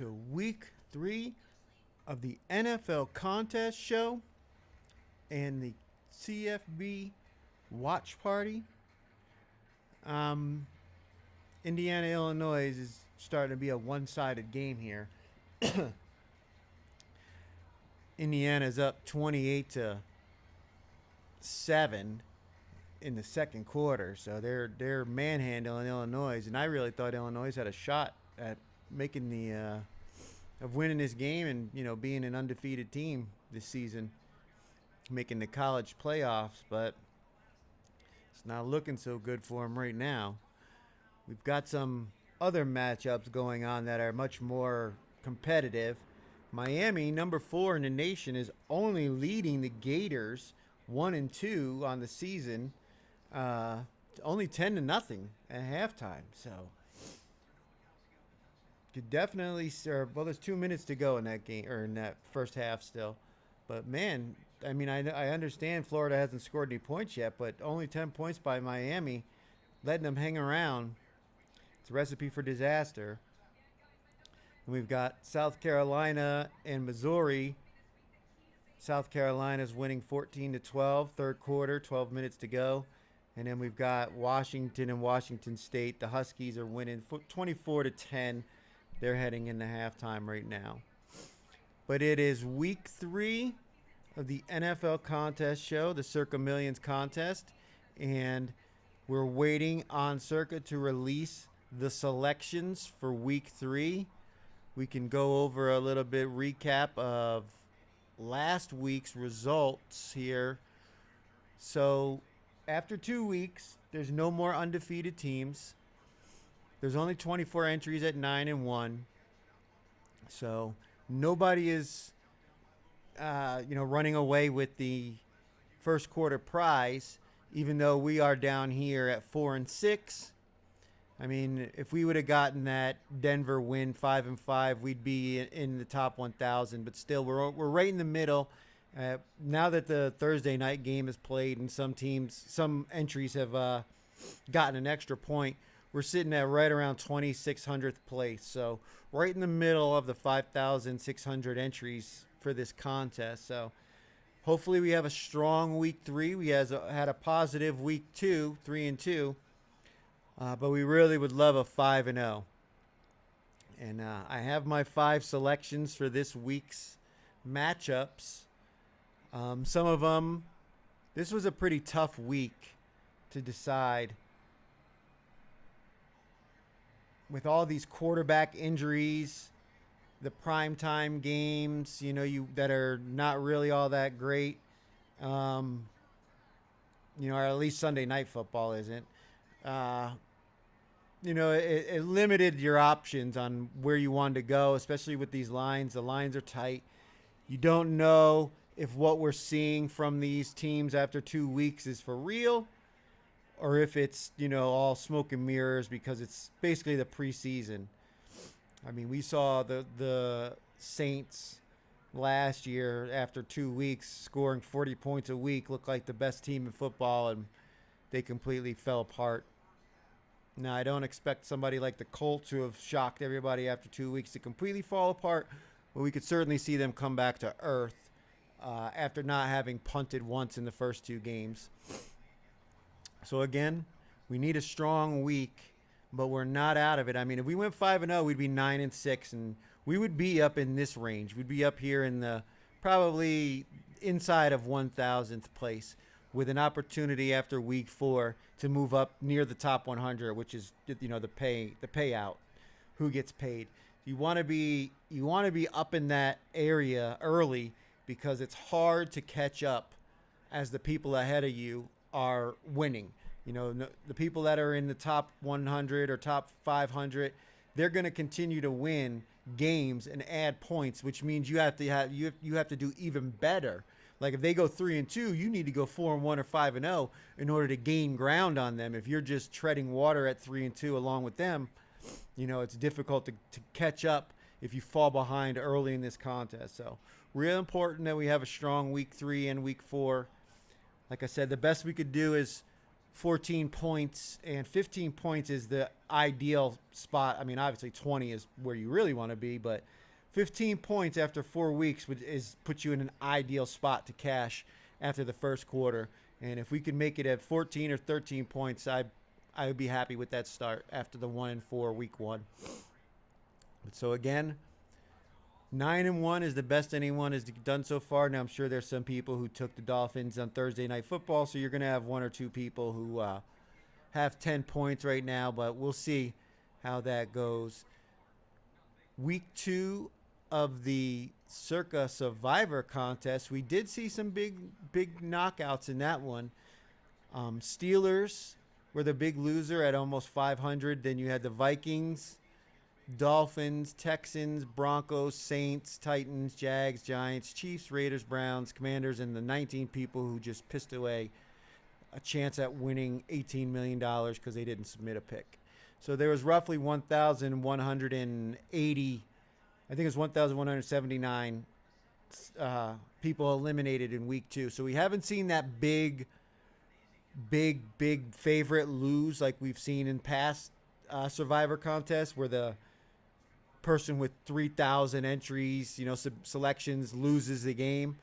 to week 3 of the NFL contest show and the CFB watch party. Indiana, Illinois is starting to be a one-sided game here. Indiana's up 28-7 in the second quarter, so they're manhandling Illinois, and I really thought Illinois had a shot at making the of winning this game and being an undefeated team this season, making the college playoffs, but it's not looking so good for them right now. We've got some other matchups going on that are much more competitive. Miami, number 4 in the nation, is only leading the Gators 1-2 on the season, only 10-0 at halftime. So could definitely serve. Well, there's 2 minutes to go in that game, or in that first half still. But man, I mean, I understand Florida hasn't scored any points yet, but only 10 points by Miami, letting them hang around. It's a recipe for disaster. And we've got South Carolina and Missouri. South Carolina's winning 14-12, third quarter, 12 minutes to go. And then we've got Washington and Washington State. The Huskies are winning 24-10. They're heading into halftime right now. But it is week 3 of the NFL contest show, the Circa Millions contest. And we're waiting on Circa to release the selections for week 3. We can go over a little bit recap of last week's results here. So after 2 weeks, there's no more undefeated teams. There's only 24 entries at 9-1. So nobody is, running away with the first quarter prize, even though we are down here at 4-6. I mean, if we would have gotten that Denver win 5-5, we'd be in the top 1,000. But still, we're right in the middle. Now that the Thursday night game is played and some entries have gotten an extra point, we're sitting at right around 2,600th place. So right in the middle of the 5,600 entries for this contest. So hopefully we have a strong week 3. We had a positive week 2, 3-2. But we really would love a 5-0. And I have my 5 selections for this week's matchups. Some of them, this was a pretty tough week to decide. With all these quarterback injuries, the primetime games, that are not really all that great. Or at least Sunday night football isn't. It limited your options on where you wanted to go, especially with these lines. The lines are tight. You don't know if what we're seeing from these teams after 2 weeks is for real or if it's, all smoke and mirrors because it's basically the preseason. I mean, we saw the Saints last year after 2 weeks scoring 40 points a week look like the best team in football, and they completely fell apart. Now, I don't expect somebody like the Colts, who have shocked everybody after 2 weeks, to completely fall apart, but we could certainly see them come back to earth after not having punted once in the first 2 games. So, again, we need a strong week, but we're not out of it. I mean, if we went 5-0, we'd be 9-6, and we would be up in this range. We'd be up here in the probably inside of 1,000th place, with an opportunity after week 4 to move up near the top 100, which is the payout, who gets paid. You want to be up in that area early because it's hard to catch up as the people ahead of you are winning. The people that are in the top 100 or top 500, they're going to continue to win games and add points, which means you have to do even better. Like if they go 3-2, you need to go 4-1 or 5-0 in order to gain ground on them. If you're just treading water at 3-2 along with them, it's difficult to catch up if you fall behind early in this contest. So real important that we have a strong week 3 and week 4. Like I said, the best we could do is 14 points, and 15 points is the ideal spot. I mean, obviously 20 is where you really want to be, but 15 points after 4 weeks puts you in an ideal spot to cash after the first quarter. And if we can make it at 14 or 13 points, I would be happy with that start after the 1-4 week one. But so again, 9-1 is the best anyone has done so far. Now I'm sure there's some people who took the Dolphins on Thursday Night Football, so you're going to have one or two people who have 10 points right now, but we'll see how that goes. Week 2 of the Circa Survivor contest, we did see some big knockouts in that one. Steelers were the big loser at almost 500. Then you had the Vikings, Dolphins, Texans, Broncos, Saints, Titans, Jags, Giants, Chiefs, Raiders, Browns, Commanders, and the 19 people who just pissed away a chance at winning $18 million because they didn't submit a pick. So there was roughly 1,180, I think it was 1,179 people eliminated in week 2. So we haven't seen that big favorite lose like we've seen in past Survivor contests where the person with 3,000 entries, selections loses the game.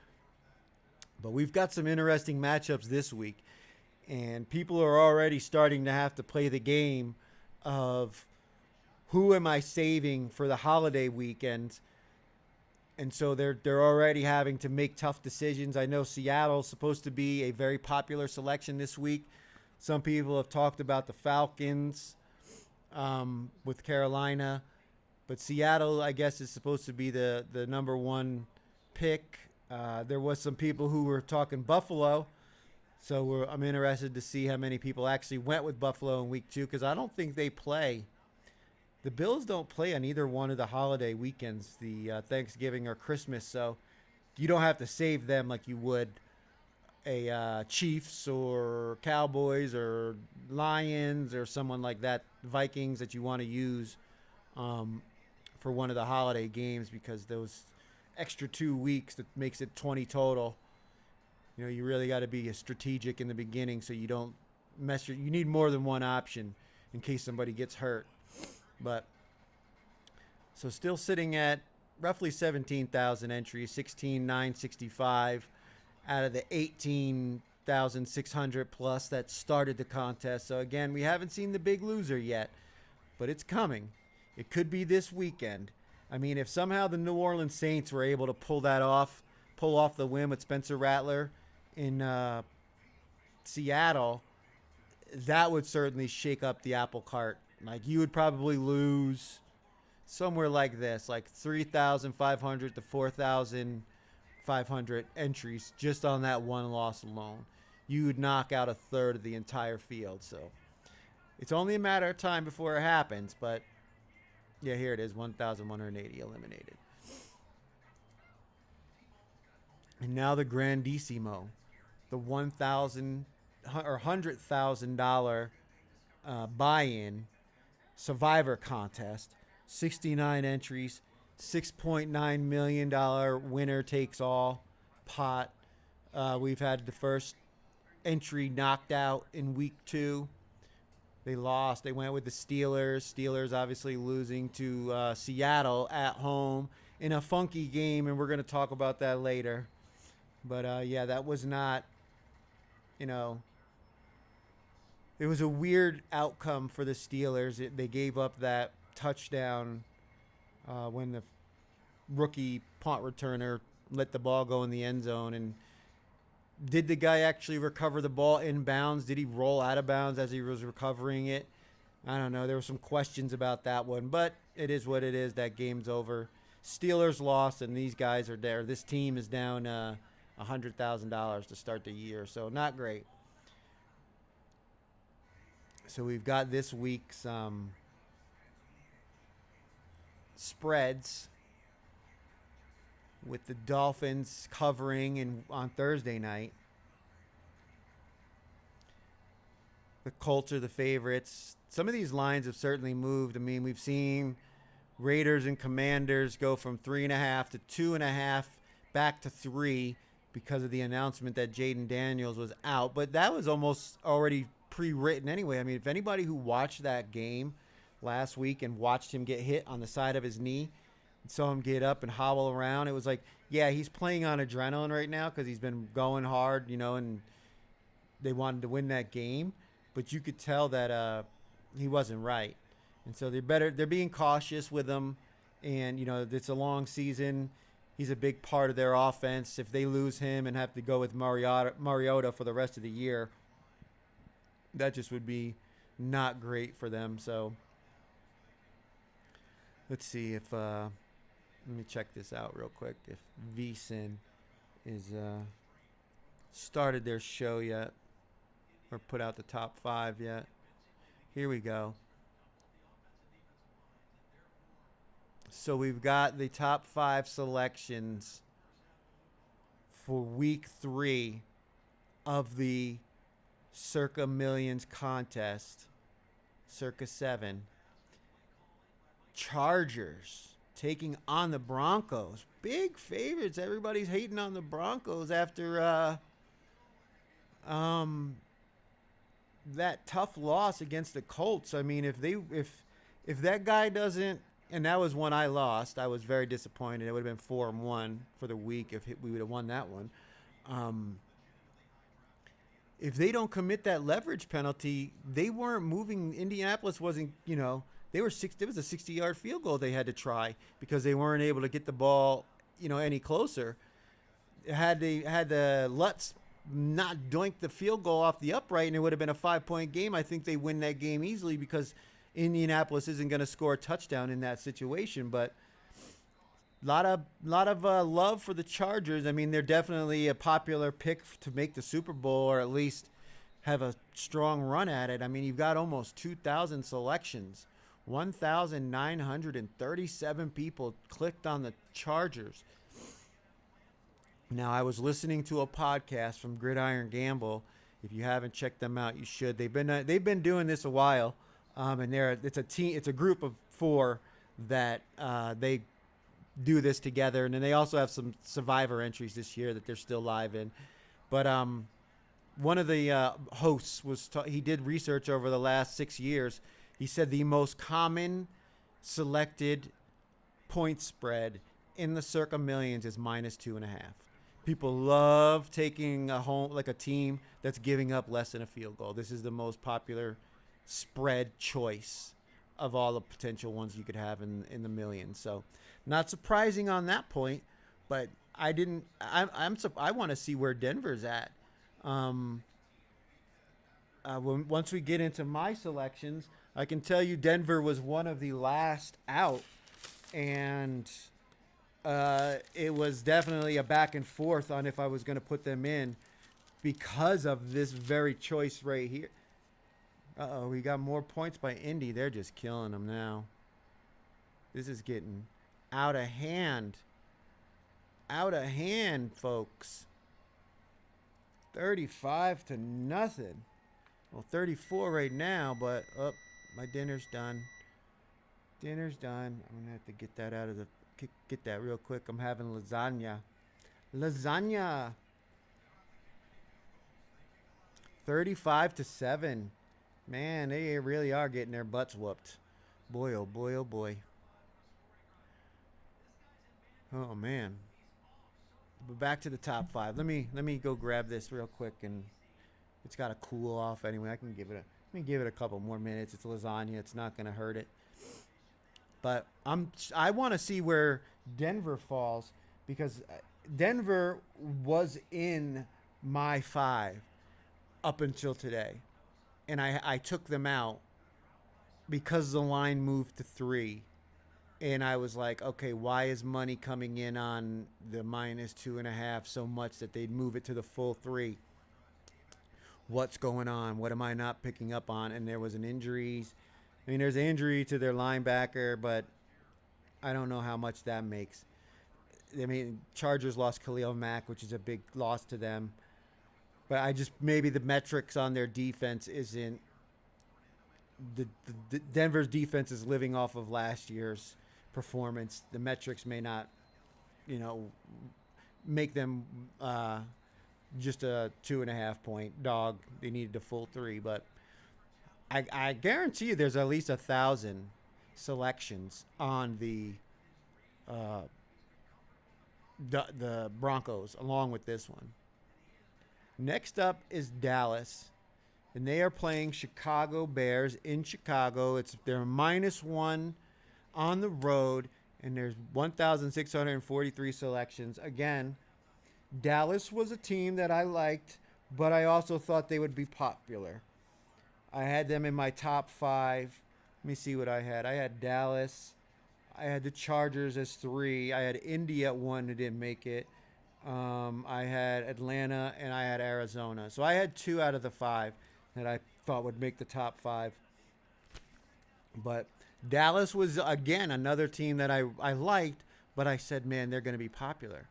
But we've got some interesting matchups this week, and people are already starting to have to play the game of who am I saving for the holiday weekend. And so they're already having to make tough decisions. I know Seattle's supposed to be a very popular selection this week. Some people have talked about the Falcons with Carolina. But Seattle, I guess, is supposed to be the number one pick. There was some people who were talking Buffalo. So I'm interested to see how many people actually went with Buffalo in week 2, because I don't think they play. The Bills don't play on either one of the holiday weekends, the Thanksgiving or Christmas. So you don't have to save them like you would a Chiefs or Cowboys or Lions or someone like that, Vikings, that you want to use for one of the holiday games, because those extra 2 weeks that makes it 20 total. You really got to be strategic in the beginning so you don't you need more than one option in case somebody gets hurt. But so still sitting at roughly 17,000 entries, 16,965 out of the 18,600 plus that started the contest. So again, we haven't seen the big loser yet, but it's coming. It could be this weekend. I mean, if somehow the New Orleans Saints were able to pull off the win with Spencer Rattler in Seattle, that would certainly shake up the apple cart. Like, you would probably lose somewhere like this, like 3,500 to 4,500 entries just on that one loss alone. You would knock out a third of the entire field. So it's only a matter of time before it happens, but yeah, here it is, 1,180 eliminated. And now the grandissimo, the $1,000 or $100,000 buy-in Survivor contest, 69 entries, $6.9 million winner takes all pot. We've had the first entry knocked out in week 2. They lost. They went with the Steelers. Steelers obviously losing to Seattle at home in a funky game, and we're going to talk about that later. But, yeah, that was not, it was a weird outcome for the Steelers. They gave up that touchdown when the rookie punt returner let the ball go in the end zone. And did the guy actually recover the ball in bounds? Did he roll out of bounds as he was recovering it? I don't know. There were some questions about that one, but it is what it is. That game's over. Steelers lost, and these guys are there. This team is down $100,000 to start the year, so not great. So we've got this week's spreads with the Dolphins covering on Thursday night. The Colts are the favorites. Some of these lines have certainly moved. I mean, we've seen Raiders and Commanders go from 3.5 to 2.5 back to 3 because of the announcement that Jaden Daniels was out. But that was almost already pre-written anyway. I mean, if anybody who watched that game last week and watched him get hit on the side of his knee, saw him get up and hobble around, it was like, yeah, he's playing on adrenaline right now because he's been going hard, and they wanted to win that game. But you could tell that he wasn't right, and so they're being cautious with him. And it's a long season. He's a big part of their offense. If they lose him and have to go with Mariota for the rest of the year, that just would be not great for them. So let's see if let me check this out real quick. If VSiN is started their show yet or put out the top 5 yet. Here we go. So we've got the top 5 selections for week 3 of the Circa Millions contest, Circa 7. Chargers taking on the Broncos. Big favorites. Everybody's hating on the Broncos after that tough loss against the Colts. I mean, if that guy doesn't, and that was one I lost. I was very disappointed. It would have been 4-1 for the week if we would have won that one. If they don't commit that leverage penalty, they weren't moving. Indianapolis wasn't, they were it was a 60-yard field goal they had to try because they weren't able to get the ball, any closer. Had the Lutz not doink the field goal off the upright, and it would have been a 5-point game, I think they win that game easily because Indianapolis isn't going to score a touchdown in that situation. But a lot of love for the Chargers. I mean, they're definitely a popular pick to make the Super Bowl or at least have a strong run at it. I mean, you've got almost 2,000 selections. 1,937 people clicked on the Chargers. Now, I was listening to a podcast from Gridiron Gamble. If you haven't checked them out, you should. They've been doing this a while. And it's a team. It's a group of 4 that they do this together, and then they also have some Survivor entries this year that they're still live in. But one of the hosts he did research over the last 6 years. He said the most common selected point spread in the Circa Millions is -2.5. People love taking a team that's giving up less than a field goal. This is the most popular spread choice of all the potential ones you could have in the millions. So not surprising on that point, but I want to see where Denver's at. Once we get into my selections, I can tell you Denver was one of the last out, and it was definitely a back and forth on if I was going to put them in because of this very choice right here. We got more points by Indy. They're just killing them now. This is getting out of hand. Out of hand, folks. 35-0. Well, 34 right now, but my dinner's done. Dinner's done. I'm gonna have to get that get that real quick. I'm having lasagna. 35-7. Man, they really are getting their butts whooped. Boy, oh boy, oh boy. Oh man. But back to the top 5. Let me go grab this real quick, and it's got to cool off anyway. Let me give it a couple more minutes. It's lasagna. It's not going to hurt it. But I want to see where Denver falls, because Denver was in my 5 up until today. And I took them out because the line moved to 3. And I was like, okay, why is money coming in on the -2.5 so much that they'd move it to the full 3? What's going on? What am I not picking up on? And there was an injury. I mean, there's an injury to their linebacker, but I don't know how much that makes. I mean, Chargers lost Khalil Mack, which is a big loss to them. But maybe the metrics on their defense isn't. The Denver's defense is living off of last year's performance. The metrics may not, make them just a 2.5 point dog. They needed a full 3, but I guarantee you there's at least 1,000 selections on uh, the Broncos along with this one. Next up is Dallas, and they are playing Chicago Bears in Chicago. They're -1 on the road, and there's 1,643 selections. Again, Dallas was a team that I liked, but I also thought they would be popular. I had them in my top five. Let me see what I had. I had Dallas. I had the Chargers as three. I had Indy at one who didn't make it. I had Atlanta and I had Arizona. So I had two out of the five that I thought would make the top five. But Dallas was, again, another team that I liked, but I said, man, they're going to be popular.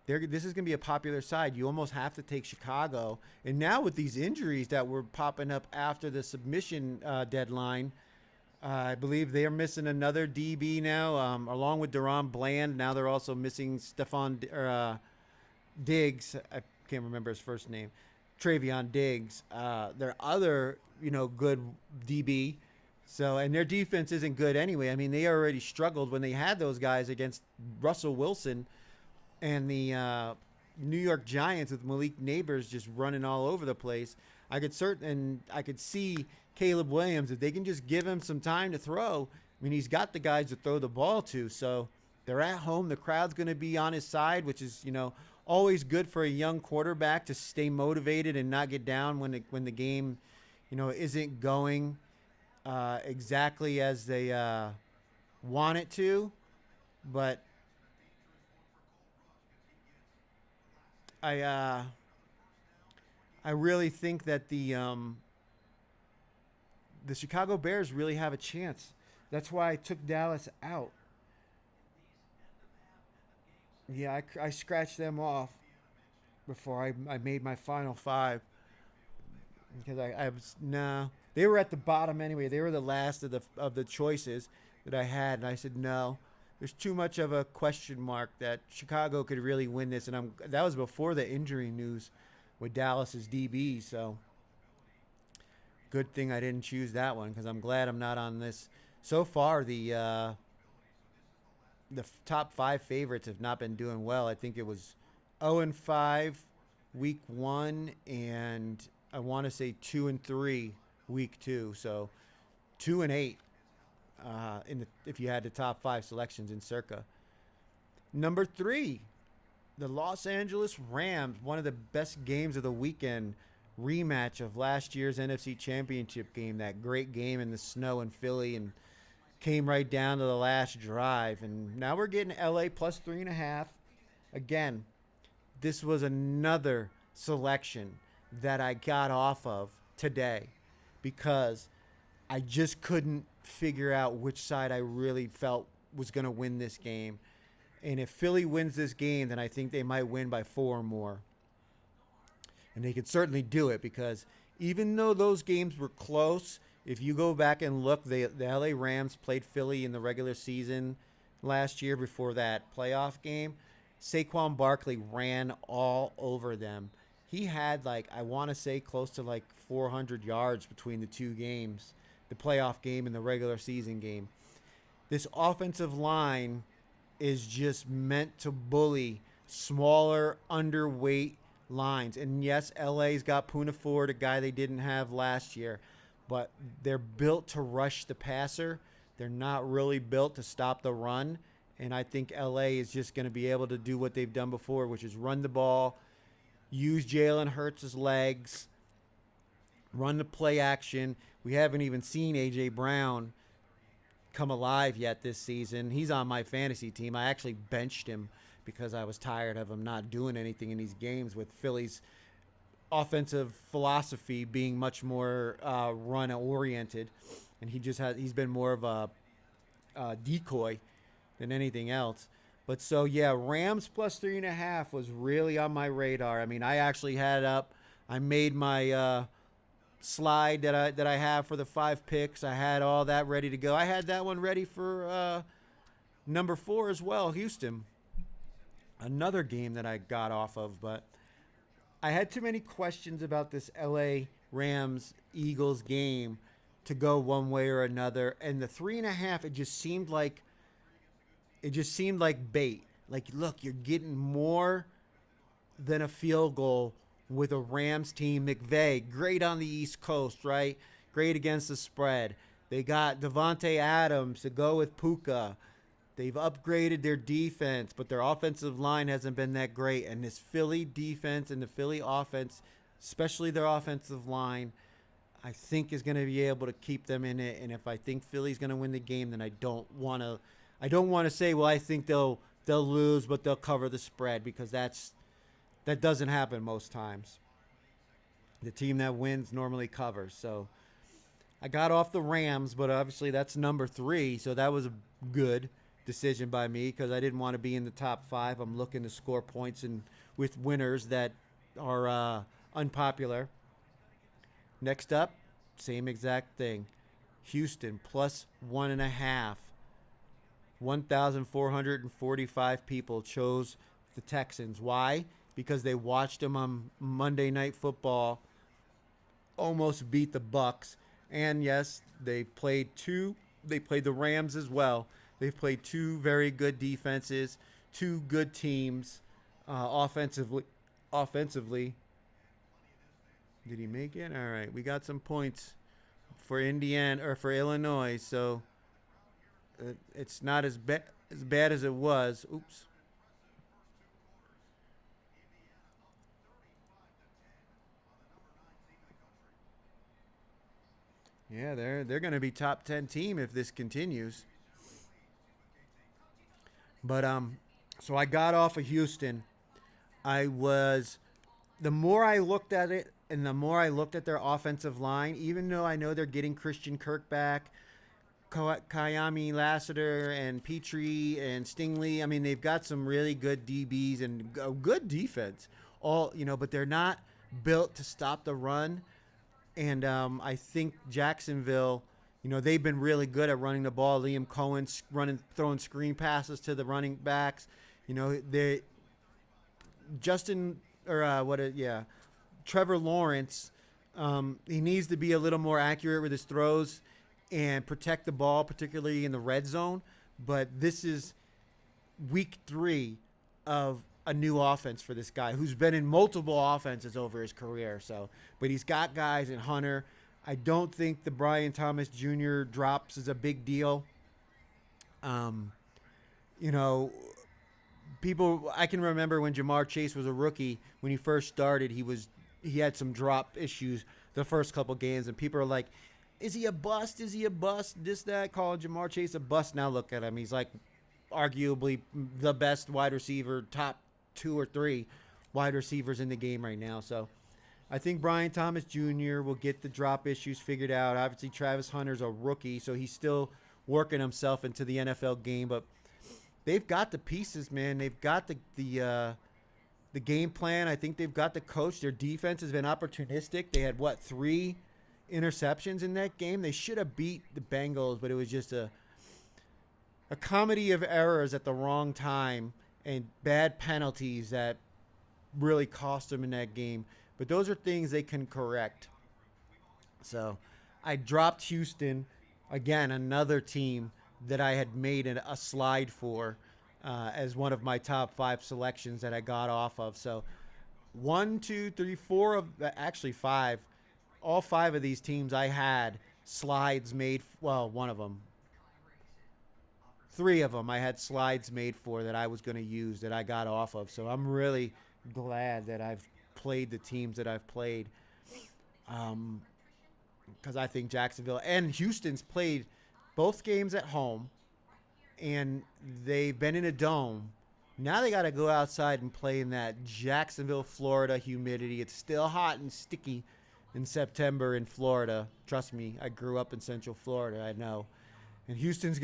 This is going to be a popular side. You almost have to take Chicago. And now with these injuries that were popping up after the submission deadline, I believe they're missing another DB now, along with Deron Bland. Now they're also missing Diggs. I can't remember his first name. Travion Diggs. Their other, good DB. So, and their defense isn't good anyway. I mean, they already struggled when they had those guys against Russell Wilson and the New York Giants with Malik Neighbors just running all over the place. I could see Caleb Williams, if they can just give him some time to throw. I mean, he's got the guys to throw the ball to. So they're at home. The crowd's going to be on his side, which is, always good for a young quarterback to stay motivated and not get down when the game, isn't going exactly as they want it to. But I really think that the Chicago Bears really have a chance. That's why I took Dallas out. Yeah, I scratched them off before I made my final five because I was no. They were at the bottom anyway. They were the last of the choices that I had, and I said no. There's too much of a question mark that Chicago could really win this, and that was before the injury news with Dallas's DB. So good thing I didn't choose that one because I'm glad I'm not on this. So far, the top five favorites have not been doing well. I think it was 0-5 week one, and I want to say 2-3 week two. So 2-8 if you had the top five selections in Circa. Number 3, the Los Angeles Rams, one of the best games of the weekend, rematch of last year's NFC Championship game, that great game in the snow in Philly, and came right down to the last drive. And now we're getting LA plus 3.5. Again, this was another selection that I got off of today because I just couldn't figure out which side I really felt was going to win this game. And if Philly wins this game, then I think they might win by 4 or more. And they could certainly do it because even though those games were close, if you go back and look, the LA Rams played Philly in the regular season last year before that playoff game. Saquon Barkley ran all over them. He had, I want to say close to 400 yards between the two games, the playoff game and the regular season game. This offensive line is just meant to bully smaller, underweight lines. And yes, LA's got Poona Ford, a guy they didn't have last year, but they're built to rush the passer. They're not really built to stop the run. And I think LA is just going to be able to do what they've done before, which is run the ball, use Jalen Hurts' legs, run the play action. We haven't even seen A.J. Brown come alive yet this season. He's on my fantasy team. I actually benched him because I was tired of him not doing anything in these games, with Philly's offensive philosophy being much more run-oriented. And he's been more of a decoy than anything else. But so, yeah, Rams plus 3.5 was really on my radar. I mean, I actually had up. I made my slide that I have for the 5 picks. I had all that ready to go. I had that one ready for number 4 as well, Houston. Another game that I got off of, but I had too many questions about this LA Rams Eagles game to go one way or another. And the 3.5, it just seemed like bait. Like, look, you're getting more than a field goal with a Rams team. McVay, great on the East Coast, right? Great against the spread. They got Devontae Adams to go with Puka. They've upgraded their defense, but their offensive line hasn't been that great. And this Philly defense and the Philly offense, especially their offensive line, I think is going to be able to keep them in it. And if I think Philly's going to win the game, then I don't want to say, well, I think they'll lose, but they'll cover the spread, because that doesn't happen most times. The team that wins normally covers. So I got off the Rams, but obviously that's number 3, so that was a good decision by me, because I didn't want to be in the top 5. I'm looking to score points and with winners that are unpopular. Next up, same exact thing. Houston plus 1.5. 1,445 people chose the Texans. Why? Because they watched them on Monday Night Football almost beat the Bucks. And yes, they played the Rams as well. They've played 2 very good defenses, 2 good teams offensively. Did he make it? All right, we got some points for Illinois, so it's not as bad as it was. Oops. Yeah, they're going to be top 10 team if this continues. But so I got off of Houston. The more I looked at it and the more I looked at their offensive line, even though I know they're getting Christian Kirk back, Kayami Lassiter and Petrie and Stingley. I mean, they've got some really good DBs and a good defense. But they're not built to stop the run. And I think Jacksonville, they've been really good at running the ball. Liam Cohen throwing screen passes to the running backs. Trevor Lawrence, he needs to be a little more accurate with his throws and protect the ball, particularly in the red zone. But this is week 3 of a new offense for this guy who's been in multiple offenses over his career. But he's got guys in Hunter. I don't think the Brian Thomas Jr. drops is a big deal. I can remember when Jamar Chase was a rookie, when he first started, he had some drop issues the first couple games, and people are like, is he a bust? Is he a bust? This, that, calling Jamar Chase a bust. Now look at him. He's like arguably the best wide receiver, top 2 or 3 wide receivers in the game right now. So I think Brian Thomas Jr. will get the drop issues figured out. Obviously, Travis Hunter's a rookie, so he's still working himself into the NFL game. But they've got the pieces, man. They've got the game plan. I think they've got the coach. Their defense has been opportunistic. They had, 3 interceptions in that game? They should have beat the Bengals, but it was just a comedy of errors at the wrong time and bad penalties that really cost them in that game. But those are things they can correct. So I dropped Houston, again, another team that I had made a slide for as one of my top 5 selections that I got off of. So 1, 2, 3, 4 of actually 5. All 5 of these teams I had slides made. Well, one of them. 3 of them I had slides made for that I was going to use that I got off of. So I'm really glad that I've played the teams that I've played. Because I think Jacksonville and Houston's played both games at home. And they've been in a dome. Now they got to go outside and play in that Jacksonville, Florida humidity. It's still hot and sticky in September in Florida. Trust me, I grew up in Central Florida. I know. And Houston's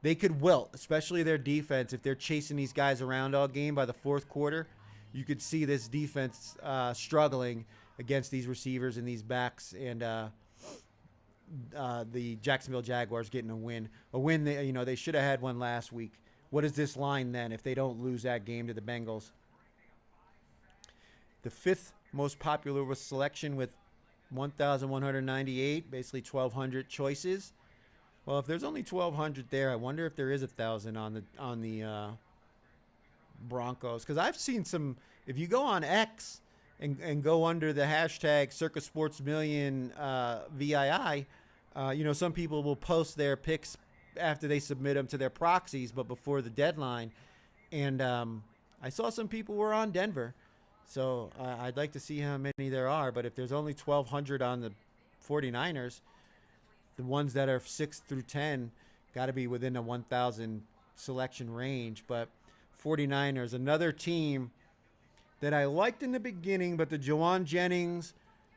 they could wilt, especially their defense. If they're chasing these guys around all game by the 4th quarter, you could see this defense struggling against these receivers and these backs. And the Jacksonville Jaguars getting a win. A win, they should have had one last week. What is this line then if they don't lose that game to the Bengals? The 5th most popular selection with 1,198, basically 1,200 choices. Well, if there's only 1,200 there, I wonder if there is 1,000 on the Broncos, because I've seen some. If you go on X and go under the hashtag Circa Sports Million VII, some people will post their picks after they submit them to their proxies, but before the deadline. And I saw some people were on Denver, so I'd like to see how many there are. But if there's only 1,200 on the 49ers, the ones that are 6 through 10 got to be within a 1,000 selection range. But 49ers, another team that I liked in the beginning, but the Jawan Jennings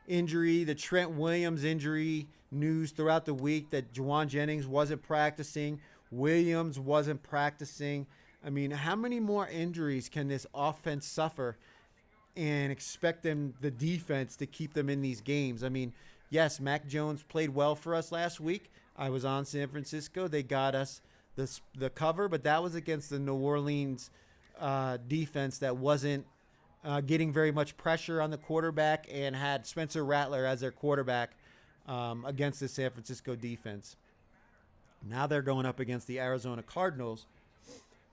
injury, the Trent Williams injury news throughout the week that Jawan Jennings wasn't practicing, Williams wasn't practicing. I mean, how many more injuries can this offense suffer and expect the defense to keep them in these games? I mean, yes, Mac Jones played well for us last week. I was on San Francisco. They got us the cover, but that was against the New Orleans defense that wasn't getting very much pressure on the quarterback and had Spencer Rattler as their quarterback against the San Francisco defense. Now they're going up against the Arizona Cardinals,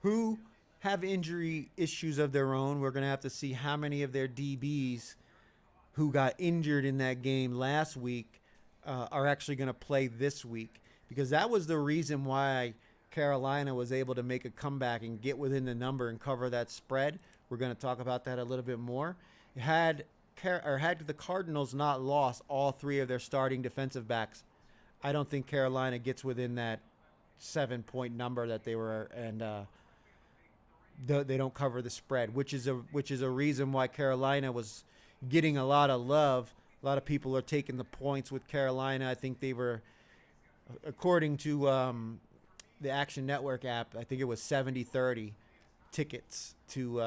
who have injury issues of their own. We're going to have to see how many of their DBs who got injured in that game last week are actually going to play this week, because that was the reason why Carolina was able to make a comeback and get within the number and cover that spread. We're going to talk about that a little bit more. Had the Cardinals not lost all three of their starting defensive backs, I don't think Carolina gets within that 7-point number that they were, and they don't cover the spread, which is a reason why Carolina was getting a lot of love. A lot of people are taking the points with Carolina. I think they were, according to the Action Network app, I think it was 70-30 tickets to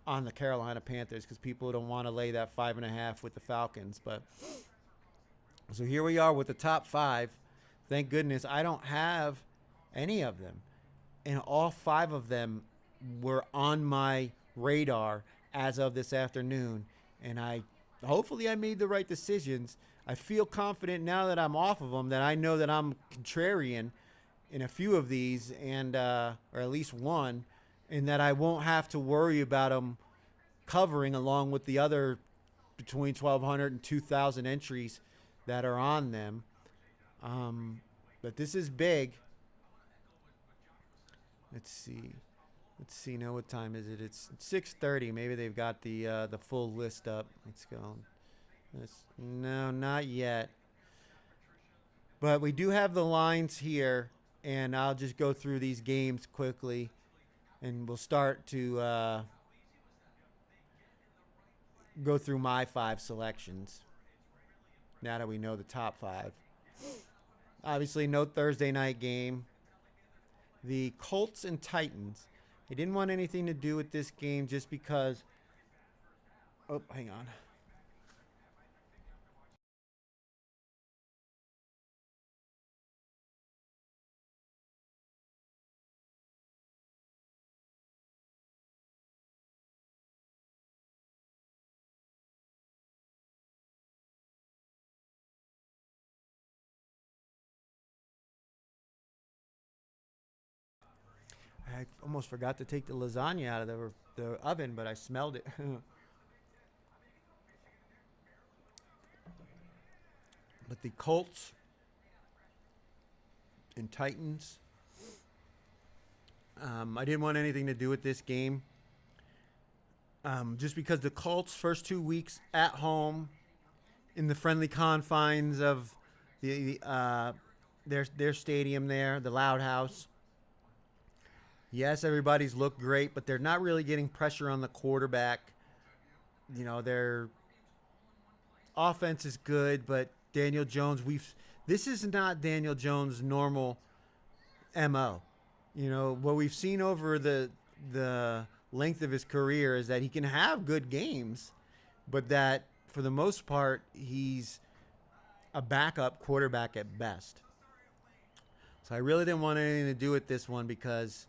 on the Carolina Panthers, because people don't want to lay that 5.5 with the Falcons. But so here we are with the top 5. Thank goodness I don't have any of them, and all 5 of them were on my radar as of this afternoon, and hopefully I made the right decisions. I feel confident now that I'm off of them, that I know that I'm contrarian in a few of these, and or at least one, and that I won't have to worry about them covering along with the other between 1,200 and 2,000 entries that are on them. But this is big. Let's see now, what time is it? It's 6:30. Maybe they've got the full list up. Let's go. No, not yet. But we do have the lines here, and I'll just go through these games quickly, and we'll start to go through my 5 selections now that we know the top 5. Obviously, no Thursday night game. The Colts and Titans. I didn't want anything to do with this game just because... Oh, hang on. I almost forgot to take the lasagna out of the oven, but I smelled it. But the Colts and Titans, I didn't want anything to do with this game. Just because the Colts' first 2 weeks at home in the friendly confines of their stadium there, the Loud House. Yes, everybody's looked great, but they're not really getting pressure on the quarterback. You know, their offense is good, but Daniel Jones, this is not Daniel Jones' normal MO. You know, what we've seen over the length of his career is that he can have good games, but that for the most part, he's a backup quarterback at best. So I really didn't want anything to do with this one because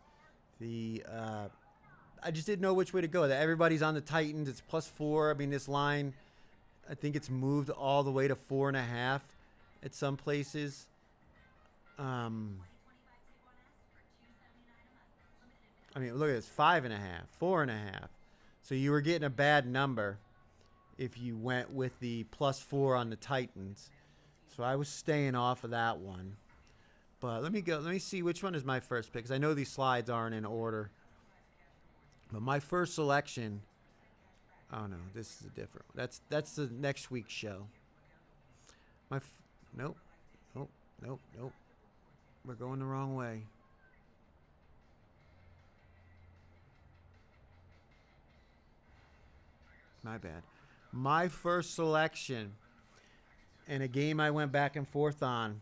I just didn't know which way to go. That everybody's on the Titans. It's +4. I mean, this line I think it's moved all the way to 4.5 at some places. Um, I mean, look at this, 5.5, 4.5. So you were getting a bad number if you went with the +4 on the Titans. So I was staying off of that one. But let me see which one is my first pick, because I know these slides aren't in order. But my first selection, oh no, this is a different one. That's the next week's show. Nope, nope, nope, nope. We're going the wrong way. My bad. My first selection, and a game I went back and forth on,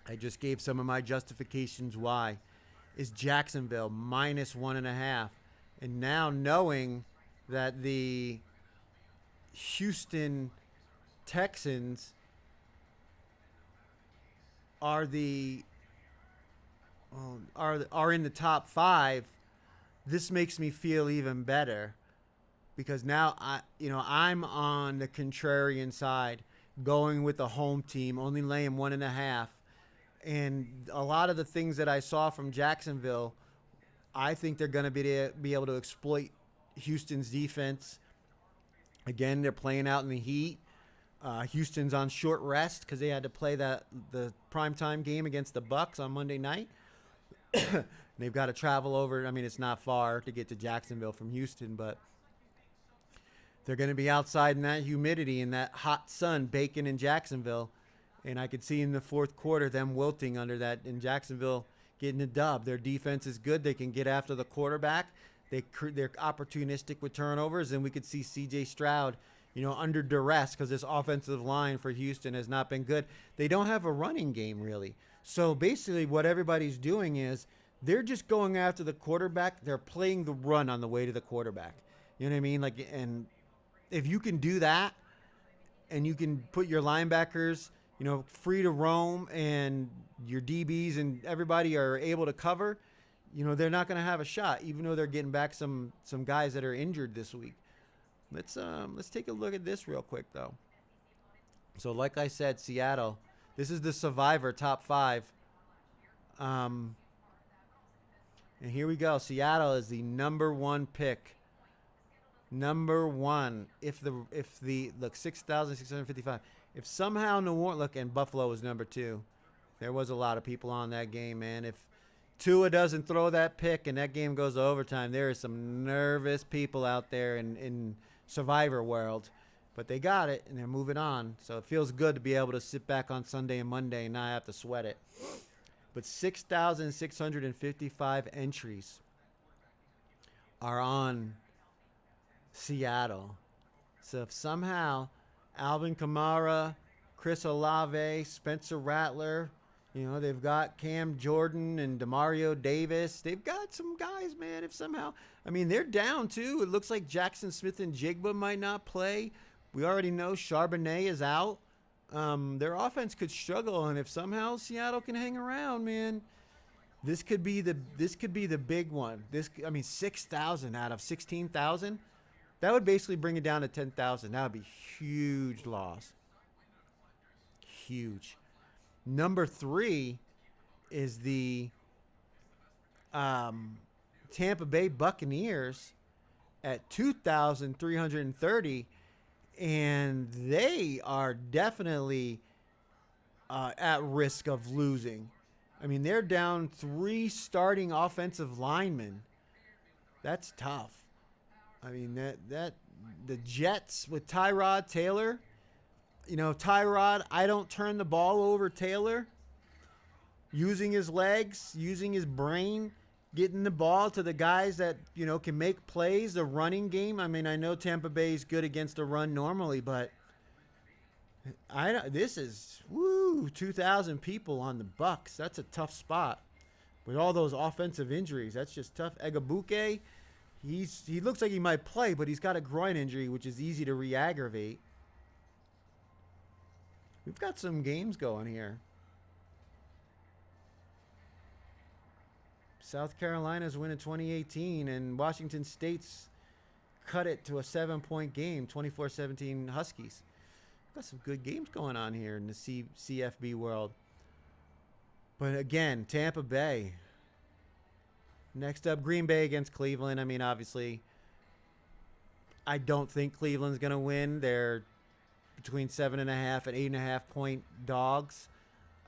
I just gave some of my justifications why, is Jacksonville -1.5. And now knowing that the Houston Texans are are in the top 5, this makes me feel even better, because now I'm on the contrarian side, going with the home team, only laying 1.5. And a lot of the things that I saw from Jacksonville, I think they're going to be able to exploit Houston's defense. Again, they're playing out in the heat. Houston's on short rest because they had to play the primetime game against the Bucs on Monday night. They've got to travel over. I mean, it's not far to get to Jacksonville from Houston, but they're going to be outside in that humidity and that hot sun baking in Jacksonville. And I could see in the fourth quarter them wilting under that, in Jacksonville getting a dub. Their defense is good. They can get after the quarterback. They're opportunistic with turnovers, and we could see C.J. Stroud, under duress, because this offensive line for Houston has not been good. They don't have a running game, really. So basically what everybody's doing is they're just going after the quarterback. They're playing the run on the way to the quarterback. You know what I mean? And if you can do that, and you can put your linebackers free to roam, and your DBs and everybody are able to cover, they're not going to have a shot, even though they're getting back some guys that are injured this week. Let's take a look at this real quick, though. So like I said, Seattle, this is the Survivor top 5. And here we go. Seattle is the number 1 pick. Number 1. If the look, 6,655. If somehow New Orleans, and Buffalo was number 2. There was a lot of people on that game, man. If Tua doesn't throw that pick and that game goes to overtime, there is some nervous people out there in Survivor world. But they got it, and they're moving on. So it feels good to be able to sit back on Sunday and Monday and not have to sweat it. But 6,655 entries are on Seattle. So if somehow Alvin Kamara, Chris Olave, Spencer Rattler, they've got Cam Jordan and Demario Davis. They've got some guys, man. If somehow, they're down too. It looks like Jackson Smith and Jigba might not play. We already know Charbonnet is out. Their offense could struggle, and if somehow Seattle can hang around, man, this could be the big one. 6,000 out of 16,000. That would basically bring it down to 10,000. That would be huge loss. Huge. Number 3 is the Tampa Bay Buccaneers at 2,330, and they are definitely at risk of losing. They're down 3 starting offensive linemen. That's tough. That the Jets with Tyrod Taylor. Tyrod, I don't turn the ball over Taylor. Using his legs, using his brain, getting the ball to the guys that, can make plays, the running game. I know Tampa Bay is good against the run normally, but this is 2,000 people on the Bucs. That's a tough spot. With all those offensive injuries, that's just tough. Egabuke, he looks like he might play, but he's got a groin injury, which is easy to re-aggravate. We've got some games going here. South Carolina's winning 2018, and Washington State's cut it to a 7-point game, 24-17 Huskies. Got some good games going on here in the CFB world. But again, Tampa Bay. Next up, Green Bay against Cleveland. I mean, obviously, I don't think Cleveland's going to win. They're between 7.5 and 8.5 point dogs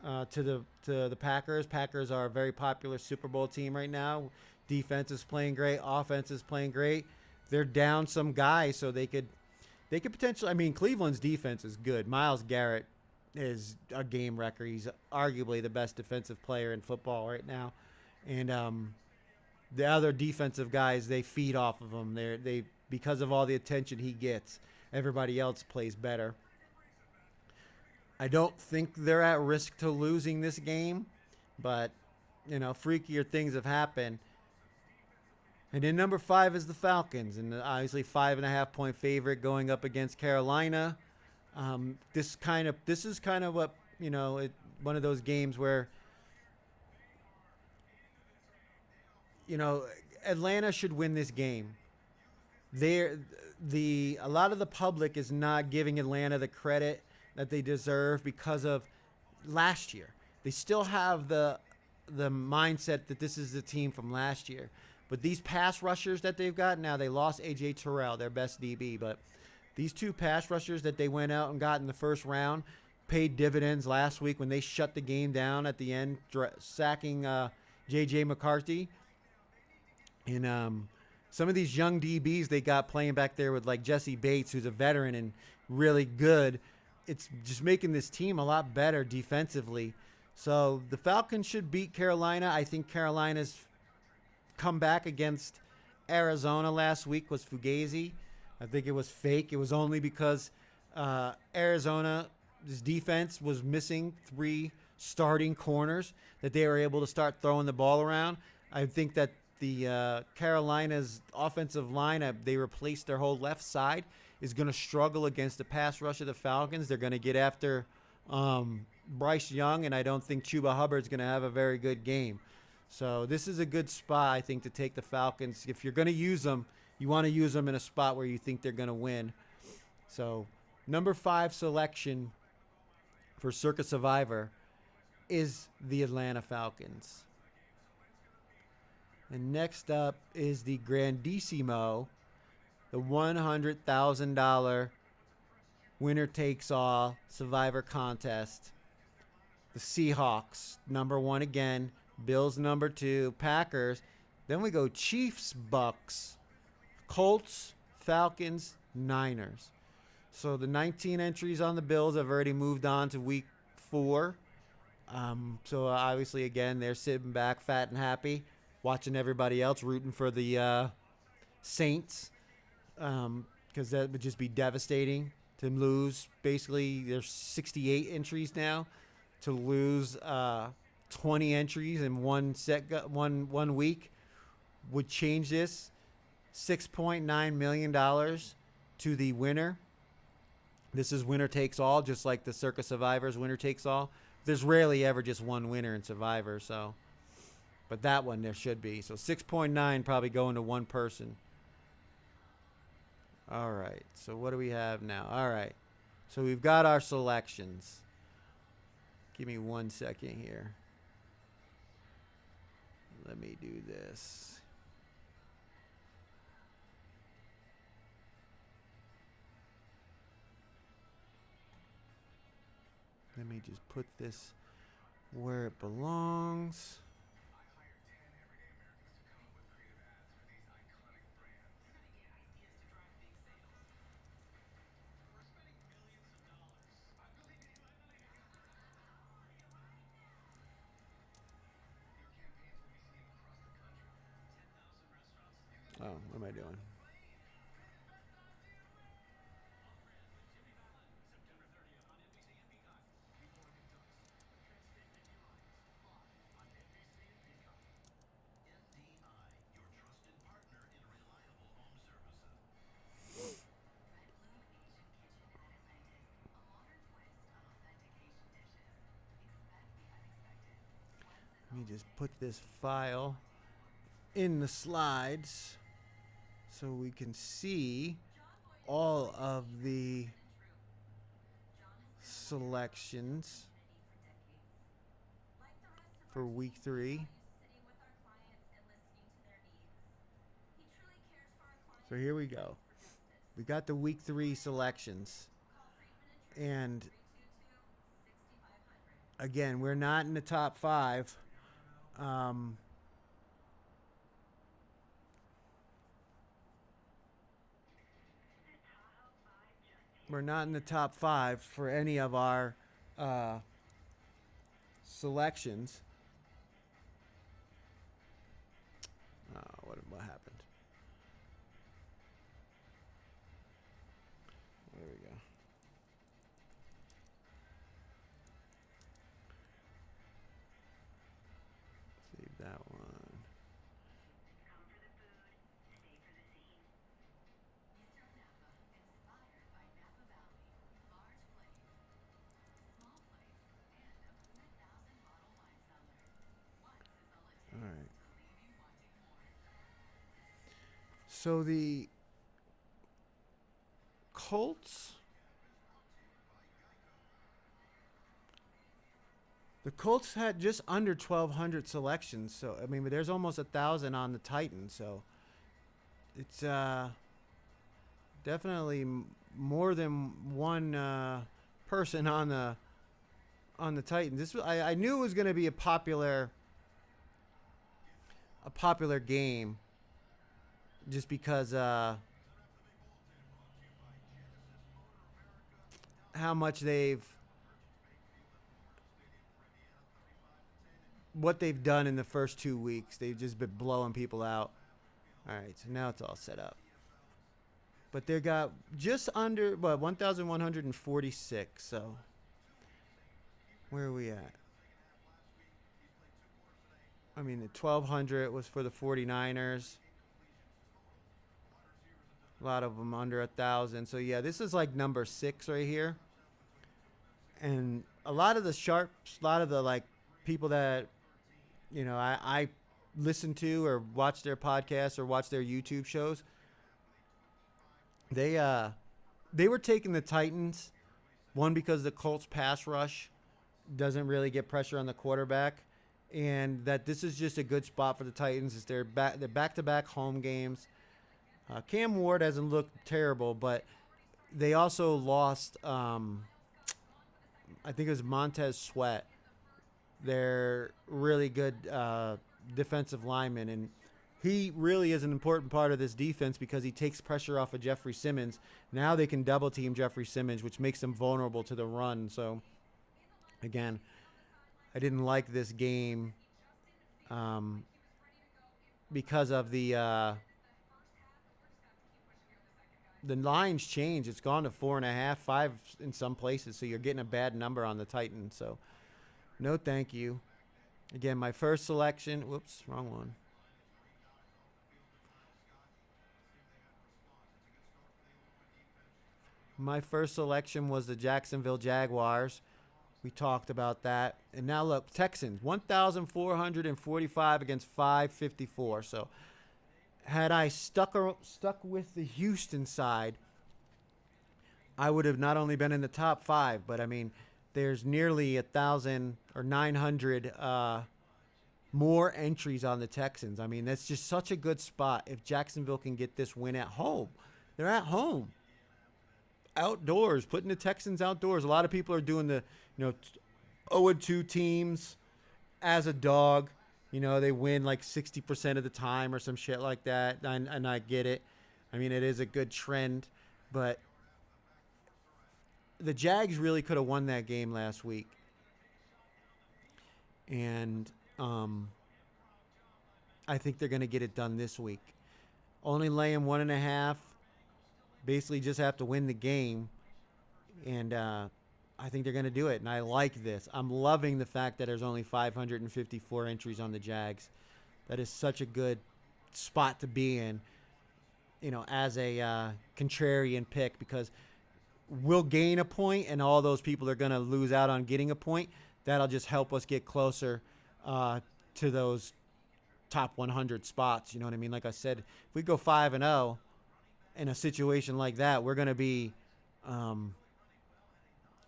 to the Packers. Packers are a very popular Super Bowl team right now. Defense is playing great. Offense is playing great. They're down some guys, so they could potentially. I mean, Cleveland's defense is good. Myles Garrett is a game wrecker. He's arguably the best defensive player in football right now, and the other defensive guys, they feed off of him. They because of all the attention he gets, everybody else plays better. I don't think they're at risk to losing this game, but freakier things have happened. And then number 5 is the Falcons, and obviously 5.5 point favorite going up against Carolina. This is kind of what one of those games where Atlanta should win this game. A lot of the public is not giving Atlanta the credit that they deserve because of last year. They still have the mindset that this is the team from last year. But these pass rushers that they've got now, they lost A.J. Terrell, their best DB, but these 2 pass rushers that they went out and got in the first round paid dividends last week when they shut the game down at the end, sacking J.J. McCarthy. And some of these young DBs they got playing back there with like Jesse Bates, who's a veteran and really good. It's just making this team a lot better defensively. So the Falcons should beat Carolina. I think Carolina's comeback against Arizona last week was fugazi. I think it was fake. It was only because Arizona's defense was missing 3 starting corners that they were able to start throwing the ball around. I think that the Carolina's offensive lineup, they replaced their whole left side, is going to struggle against the pass rush of the Falcons. They're going to get after Bryce Young, and I don't think Chuba Hubbard's going to have a very good game. So this is a good spot, I think, to take the Falcons. If you're going to use them, you want to use them in a spot where you think they're going to win. So number 5 selection for Circa Survivor is the Atlanta Falcons. And next up is the Grandissimo, the $100,000 winner-takes-all Survivor contest. The Seahawks, number 1 again. Bills, number 2. Packers. Then we go Chiefs, Bucks, Colts, Falcons, Niners. So the 19 entries on the Bills have already moved on to week 4. So obviously, again, they're sitting back fat and happy, watching everybody else rooting for the Saints, because that would just be devastating to lose. Basically, there's 68 entries now. To lose 20 entries in one week would change this. $6.9 million to the winner. This is winner takes all, just like the Circa Survivors winner takes all. There's rarely ever just one winner in Survivor, so. But that one there should be. So 6.9 probably going to one person. All right. So what do we have now? All right. So we've got our selections. Give me 1 second here. Let me do this. Let me just put this where it belongs. Oh, what am I doing? Let me just put this file in the slides so we can see all of the selections for week 3. So here we go. We got the week 3 selections. And again, we're not in the top 5. We're not in the top 5 for any of our selections. What happened? There we go. Save that one. All right. So the Colts. The Colts had just under 1,200 selections, so I mean, but there's almost 1,000 on the Titans, so it's definitely more than one person on the Titans. I knew it was going to be a popular game, just because how much what they've done in the first 2 weeks. They've just been blowing people out. All right, so now it's all set up. But they got just under 1,146. So where are we at? I mean, the 1,200 was for the 49ers. A lot of them under 1,000. So yeah, this is like number 6 right here. And a lot of the like people that, you know, I listen to or watch their podcasts or watch their YouTube shows, they were taking the Titans, one, because the Colts pass rush doesn't really get pressure on the quarterback, and that this is just a good spot for the Titans. It's their back-to-back home games. Cam Ward hasn't looked terrible, but they also lost, I think it was Montez Sweat. They're really good defensive lineman, and he really is an important part of this defense because he takes pressure off of Jeffrey Simmons. Now they can double team Jeffrey Simmons, which makes them vulnerable to the run. So, again, I didn't like this game because of the line's change. It's gone to 4.5, 5 in some places, so you're getting a bad number on the Titans. So, no thank you. Again, my first selection. Whoops, wrong one. My first selection was the Jacksonville Jaguars. We talked about that. And now look, Texans, 1,445 against 554. So had I stuck with the Houston side, I would have not only been in the top 5, but I mean, there's nearly 1,000 or 900 more entries on the Texans. I mean, that's just such a good spot if Jacksonville can get this win at home. They're at home. Outdoors, putting the Texans outdoors. A lot of people are doing the, 0-2 teams as a dog. You know, they win like 60% of the time or some shit like that. And I get it. I mean, it is a good trend. But the Jags really could have won that game last week. And I think they're going to get it done this week. Only laying 1.5. Basically just have to win the game. And I think they're going to do it. And I like this. I'm loving the fact that there's only 554 entries on the Jags. That is such a good spot to be in, as a contrarian pick, because we'll gain a point and all those people are going to lose out on getting a point. That'll just help us get closer to those top 100 spots. You know what I mean? Like I said, if we go 5-0 in a situation like that, we're going to be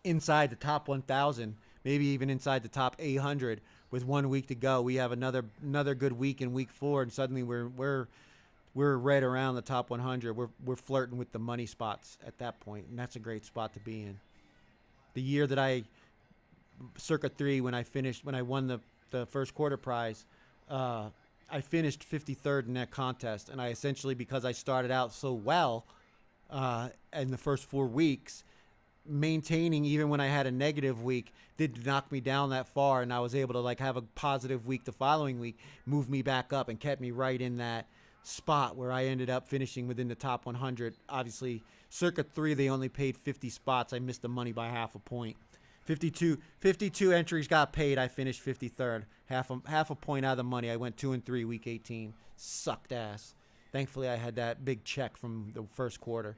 inside the top 1,000, maybe even inside the top 800 with 1 week to go. We have another good week in week 4, and suddenly we're right around the top 100. We're flirting with the money spots at that point, and that's a great spot to be in. The year that I Circa 3, when I won the first quarter prize, I finished 53rd in that contest, and I essentially, because I started out so well in the first 4 weeks, maintaining even when I had a negative week did knock me down that far, and I was able to like have a positive week the following week, move me back up and kept me right in that spot where I ended up finishing within the top 100. Obviously, Circa 3, they only paid 50 spots. I missed the money by half a point. 52 entries got paid. I finished 53rd. Half a point out of the money. I went 2-3 week 18. Sucked ass. Thankfully, I had that big check from the first quarter.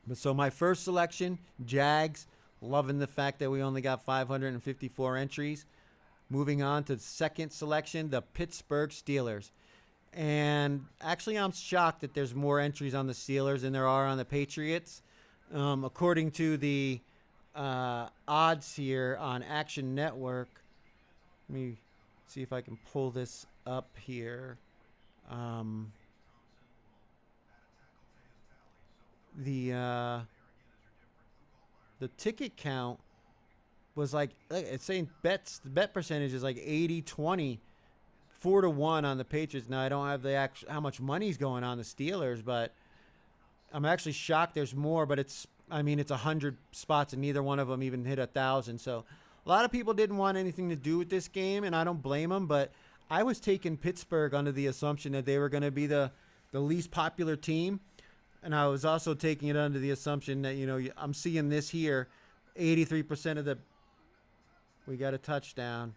But so my first selection, Jags. Loving the fact that we only got 554 entries. Moving on to the second selection, the Pittsburgh Steelers. And actually, I'm shocked that there's more entries on the Steelers than there are on the Patriots. According to the odds here on Action Network, let me see if I can pull this up here. The ticket count was like it's saying the bet percentage is like 80-20, 4-1 on the Patriots. Now I don't have the how much money's going on the Steelers, but I'm actually shocked there's more. But it's 100 spots and neither one of them even hit 1,000. So a lot of people didn't want anything to do with this game, and I don't blame them. But I was taking Pittsburgh under the assumption that they were going to be the least popular team. And I was also taking it under the assumption that, I'm seeing this here, 83% of the – we got a touchdown.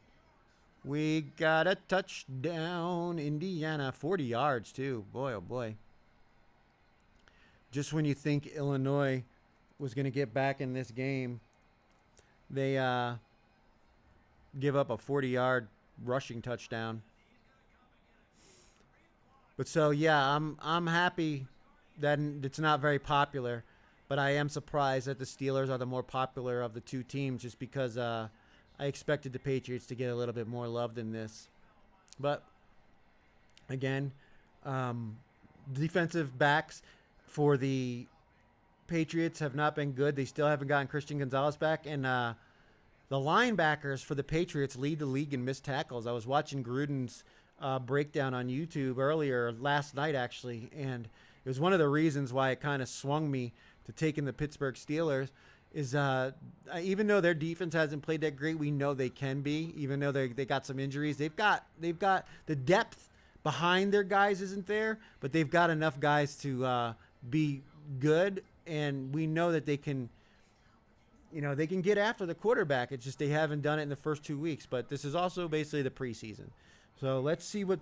We got a touchdown, Indiana. 40 yards, too. Boy, oh, boy. Just when you think Illinois was going to get back in this game, they give up a 40-yard rushing touchdown. But so, yeah, I'm happy – that it's not very popular, but I am surprised that the Steelers are the more popular of the two teams just because I expected the Patriots to get a little bit more love than this. But, again, defensive backs for the Patriots have not been good. They still haven't gotten Christian Gonzalez back. And the linebackers for the Patriots lead the league in missed tackles. I was watching Gruden's breakdown on YouTube earlier, last night actually, and it was one of the reasons why it kind of swung me to taking the Pittsburgh Steelers is even though their defense hasn't played that great, we know they can be, even though they got some injuries. They've got the depth behind their guys isn't there, but they've got enough guys to be good, and we know that they can get after the quarterback. It's just they haven't done it in the first 2 weeks, but this is also basically the preseason. So let's see what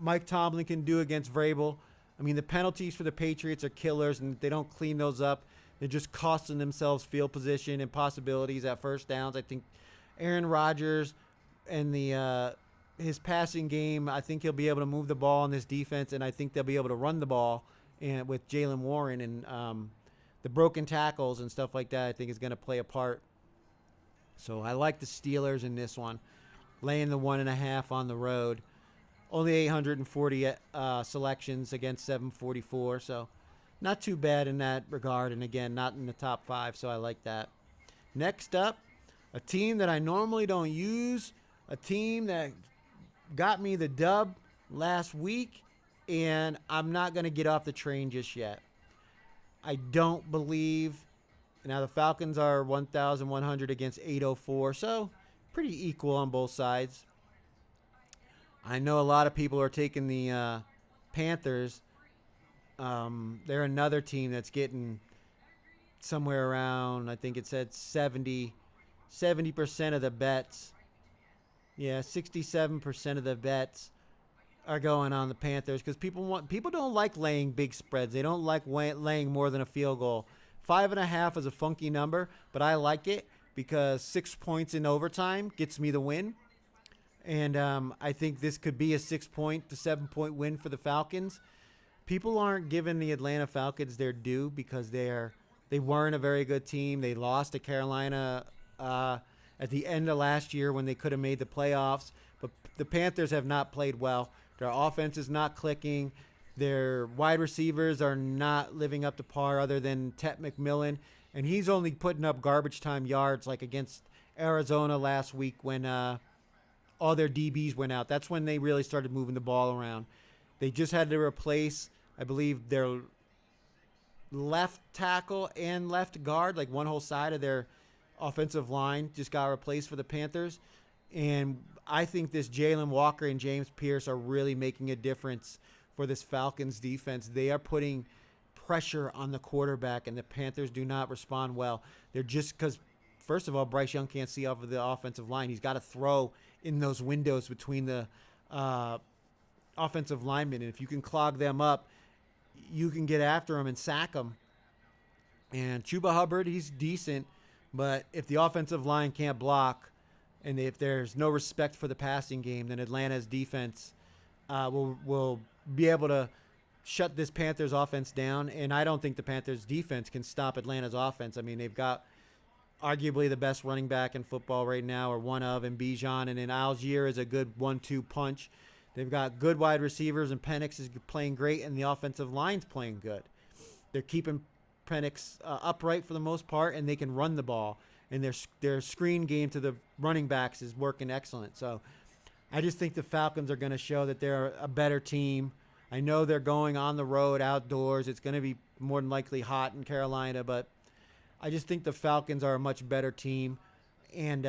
Mike Tomlin can do against Vrabel. I mean, the penalties for the Patriots are killers, and if they don't clean those up, they're just costing themselves field position and possibilities at first downs. I think Aaron Rodgers and his passing game, I think he'll be able to move the ball in this defense, and I think they'll be able to run the ball and with Jaylen Warren, and the broken tackles and stuff like that I think is going to play a part. So I like the Steelers in this one, laying the 1.5 on the road. Only 840 selections against 744, so not too bad in that regard. And again, not in the top 5, so I like that. Next up, a team that I normally don't use, a team that got me the dub last week, and I'm not going to get off the train just yet. I don't believe – now the Falcons are 1,100 against 804, so pretty equal on both sides. I know a lot of people are taking the Panthers. They're another team that's getting somewhere around, I think it said 70% of the bets. Yeah, 67% of the bets are going on the Panthers because people don't like laying big spreads. They don't like laying more than a field goal. 5.5 is a funky number, but I like it because 6 points in overtime gets me the win. And I think this could be a 6-point to 7-point win for the Falcons. People aren't giving the Atlanta Falcons their due because they weren't a very good team. They lost to Carolina at the end of last year when they could have made the playoffs. But the Panthers have not played well. Their offense is not clicking. Their wide receivers are not living up to par other than Tet McMillan. And he's only putting up garbage time yards like against Arizona last week when all their DBs went out. That's when they really started moving the ball around. They just had to replace, I believe, their left tackle and left guard, like one whole side of their offensive line just got replaced for the Panthers. And I think this Jalen Walker and James Pierce are really making a difference for this Falcons defense. They are putting pressure on the quarterback, and the Panthers do not respond well. They're just because, first of all, Bryce Young can't see off of the offensive line. He's got to throw in those windows between the offensive linemen. And if you can clog them up, you can get after them and sack them. And Chuba Hubbard, he's decent, but if the offensive line can't block and if there's no respect for the passing game, then Atlanta's defense will be able to shut this Panthers offense down. And I don't think the Panthers defense can stop Atlanta's offense. I mean, they've got arguably the best running back in football right now, or one of, and Bijan, and then Algier is a good 1-2 punch. They've got good wide receivers, and Penix is playing great, and the offensive line's playing good. They're keeping Penix upright for the most part, and they can run the ball. And their screen game to the running backs is working excellent. So I just think the Falcons are going to show that they're a better team. I know they're going on the road, outdoors. It's going to be more than likely hot in Carolina, but I just think the Falcons are a much better team. And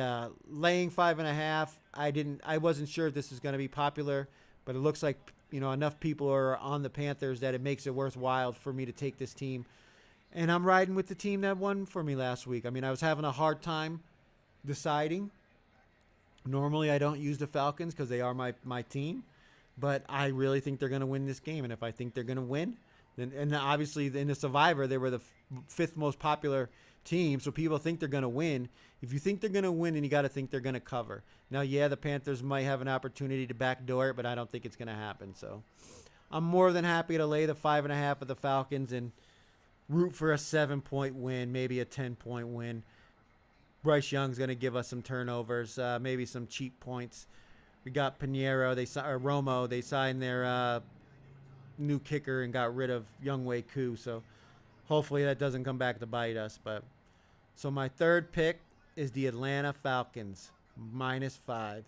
laying 5.5, I wasn't sure if this was going to be popular, but it looks like enough people are on the Panthers that it makes it worthwhile for me to take this team. And I'm riding with the team that won for me last week. I mean, I was having a hard time deciding. Normally, I don't use the Falcons because they are my team, but I really think they're going to win this game. And if I think they're going to win, then, and obviously in the Survivor, they were the fifth most popular team, so people think they're going to win. If you think they're going to win, then you got to think they're going to cover. Now, yeah, the Panthers might have an opportunity to backdoor it, but I don't think it's going to happen. So I'm more than happy to lay the 5.5 of the Falcons and root for a 7-point win, maybe a 10-point win. Bryce Young's going to give us some turnovers, maybe some cheap points. We got Pinheiro, Romo. They signed their new kicker and got rid of Younghoe Koo. So hopefully that doesn't come back to bite us. So my third pick is the Atlanta Falcons, -5.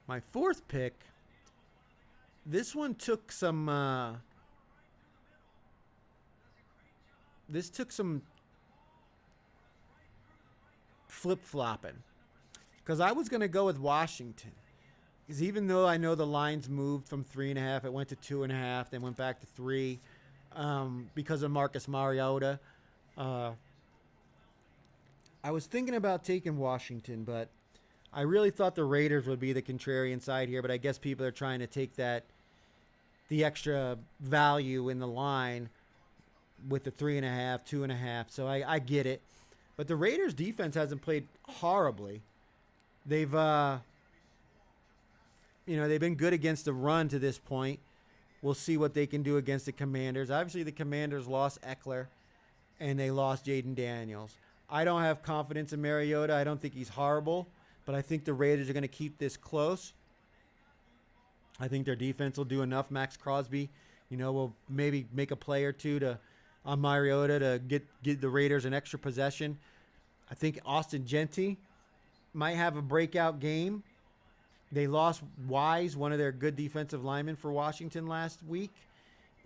My fourth pick, this one took some flip-flopping, because I was going to go with Washington. Because even though I know the lines moved from 3.5, it went to 2.5, then went back to 3 because of Marcus Mariota. I was thinking about taking Washington, but I really thought the Raiders would be the contrarian side here, but I guess people are trying to take the extra value in the line with the 3.5, 2.5. So I get it. But the Raiders defense hasn't played horribly. They've they've been good against the run to this point. We'll see what they can do against the Commanders. Obviously, the Commanders lost Eckler, and they lost Jaden Daniels. I don't have confidence in Mariota. I don't think he's horrible, but I think the Raiders are going to keep this close. I think their defense will do enough. Max Crosby, will maybe make a play or two on Mariota to get the Raiders an extra possession. I think Austin Gentry might have a breakout game. They lost Wise, one of their good defensive linemen for Washington last week,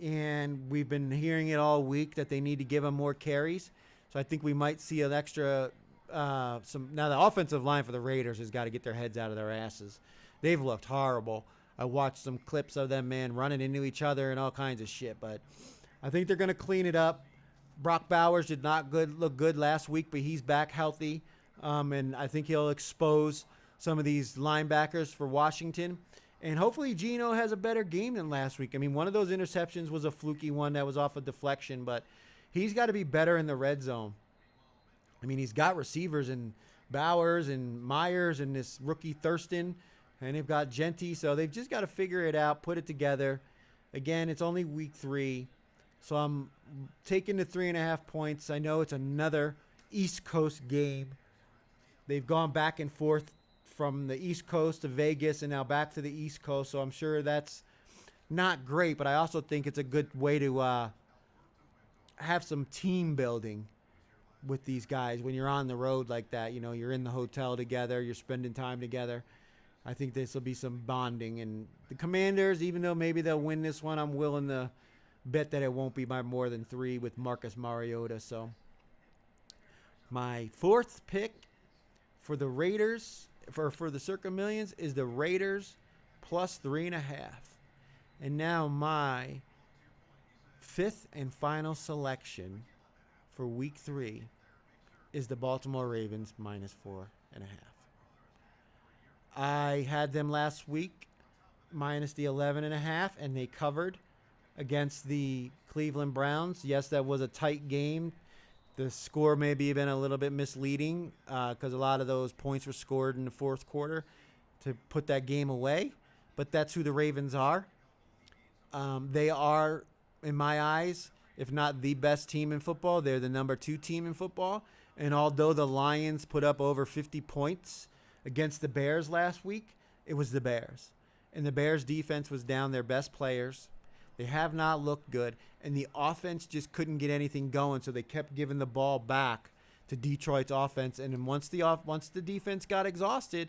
and we've been hearing it all week that they need to give him more carries. So I think we might see an extra now the offensive line for the Raiders has got to get their heads out of their asses. They've looked horrible. I watched some clips of them, running into each other and all kinds of shit, but I think they're going to clean it up. Brock Bowers did not look good last week, but he's back healthy, and I think he'll expose some of these linebackers for Washington. And hopefully Geno has a better game than last week. I mean, one of those interceptions was a fluky one that was off a deflection, but he's got to be better in the red zone. I mean, he's got receivers in Bowers and Myers and this rookie Thurston, and they've got Genty. So they've just got to figure it out, put it together. Again, it's only week 3, so I'm taking the 3.5 points. I know it's another East Coast game. They've gone back and forth from the East Coast to Vegas and now back to the East Coast, so I'm sure that's not great, but I also think it's a good way to have some team building with these guys when you're on the road like that. You know, you're in the hotel together, you're spending time together. I think this will be some bonding. And the Commanders, even though maybe they'll win this one, I'm willing to bet that it won't be by more than 3 with Marcus Mariota. So my 4th pick for the Raiders, for the Circa Millions, is the Raiders plus 3.5. And now my 5th and final selection for week 3 is the Baltimore Ravens minus 4.5. I had them last week minus the 11.5, and they covered against the Cleveland Browns. Yes, that was a tight game. The score maybe have been a little bit misleading because a lot of those points were scored in the fourth quarter to put that game away. But that's who the Ravens are. They are, in my eyes, if not the best team in football, they're the number 2 team in football. And although the Lions put up over 50 points against the Bears last week, it was the Bears. And the Bears defense was down their best players. They have not looked good. And the offense just couldn't get anything going, so they kept giving the ball back to Detroit's offense. And then once the defense got exhausted,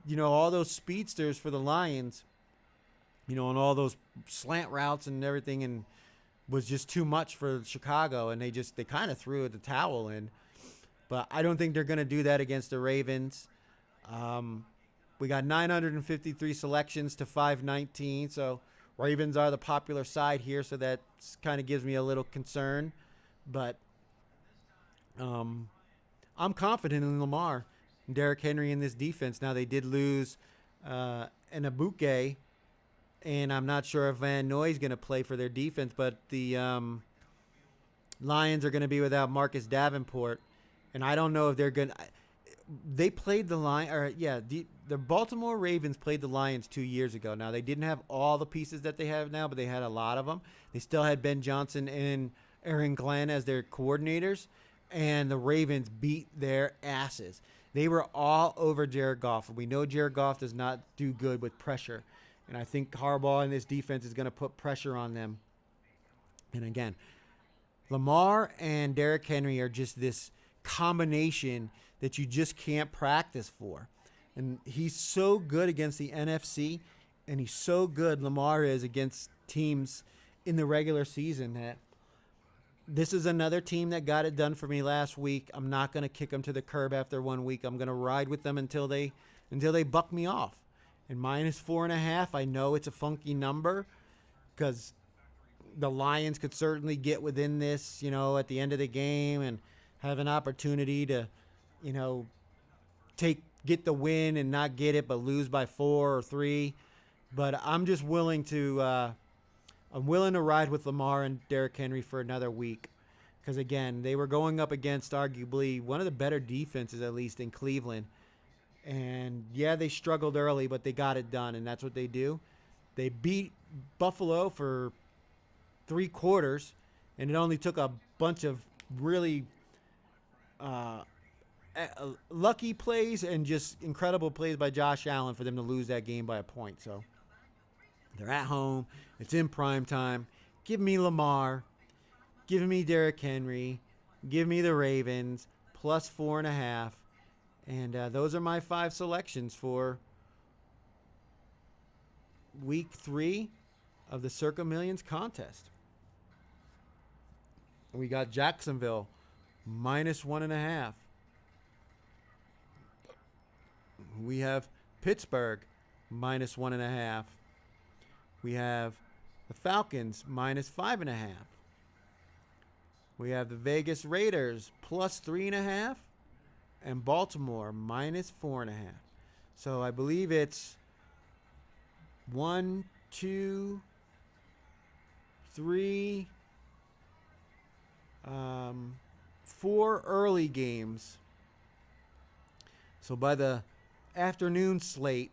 you know, all those speedsters for the Lions, you know, and all those slant routes and everything, and was just too much for Chicago, and they kind of threw the towel in. But I don't think they're going to do that against the Ravens. We got 953 selections to 519, so Ravens are the popular side here, so that kind of gives me a little concern. But I'm confident in Lamar and Derrick Henry in this defense. Now, they did lose an Abuke, and I'm not sure if Van Noy is going to play for their defense, but the Lions are going to be without Marcus Davenport, and I don't know if they're going to – they played the Baltimore Ravens played the Lions 2 years ago. Now, they didn't have all the pieces that they have now, but they had a lot of them. They still had Ben Johnson and Aaron Glenn as their coordinators, and the Ravens beat their asses. They were all over Jared Goff. We know Jared Goff does not do good with pressure, and I think Harbaugh and this defense is going to put pressure on them. And again, Lamar and Derrick Henry are just this combination that you just can't practice for. And he's so good against the NFC, and he's so good, Lamar is, against teams in the regular season, that this is another team that got it done for me last week. I'm not going to kick them to the curb after 1 week. I'm going to ride with them until they buck me off. And minus 4.5, I know it's a funky number because the Lions could certainly get within this, you know, at the end of the game and have an opportunity to, you know, get the win and not get it, but lose by 4 or 3. But I'm just willing to ride with Lamar and Derrick Henry for another week, because again, they were going up against arguably one of the better defenses, at least in Cleveland. And yeah, they struggled early, but they got it done, and that's what they do. They beat Buffalo for 3 quarters, and it only took a bunch of really lucky plays and just incredible plays by Josh Allen for them to lose that game by a point. So they're at home. It's in prime time. Give me Lamar. Give me Derrick Henry. Give me the Ravens plus 4.5. And those are my 5 selections for week 3 of the Circa Millions contest. We got Jacksonville minus 1.5. We have Pittsburgh minus 1.5. We have the Falcons minus 5.5. We have the Vegas Raiders plus 3.5. And Baltimore minus 4.5. So I believe it's 1, 2, 3, 4 early games So by the afternoon slate,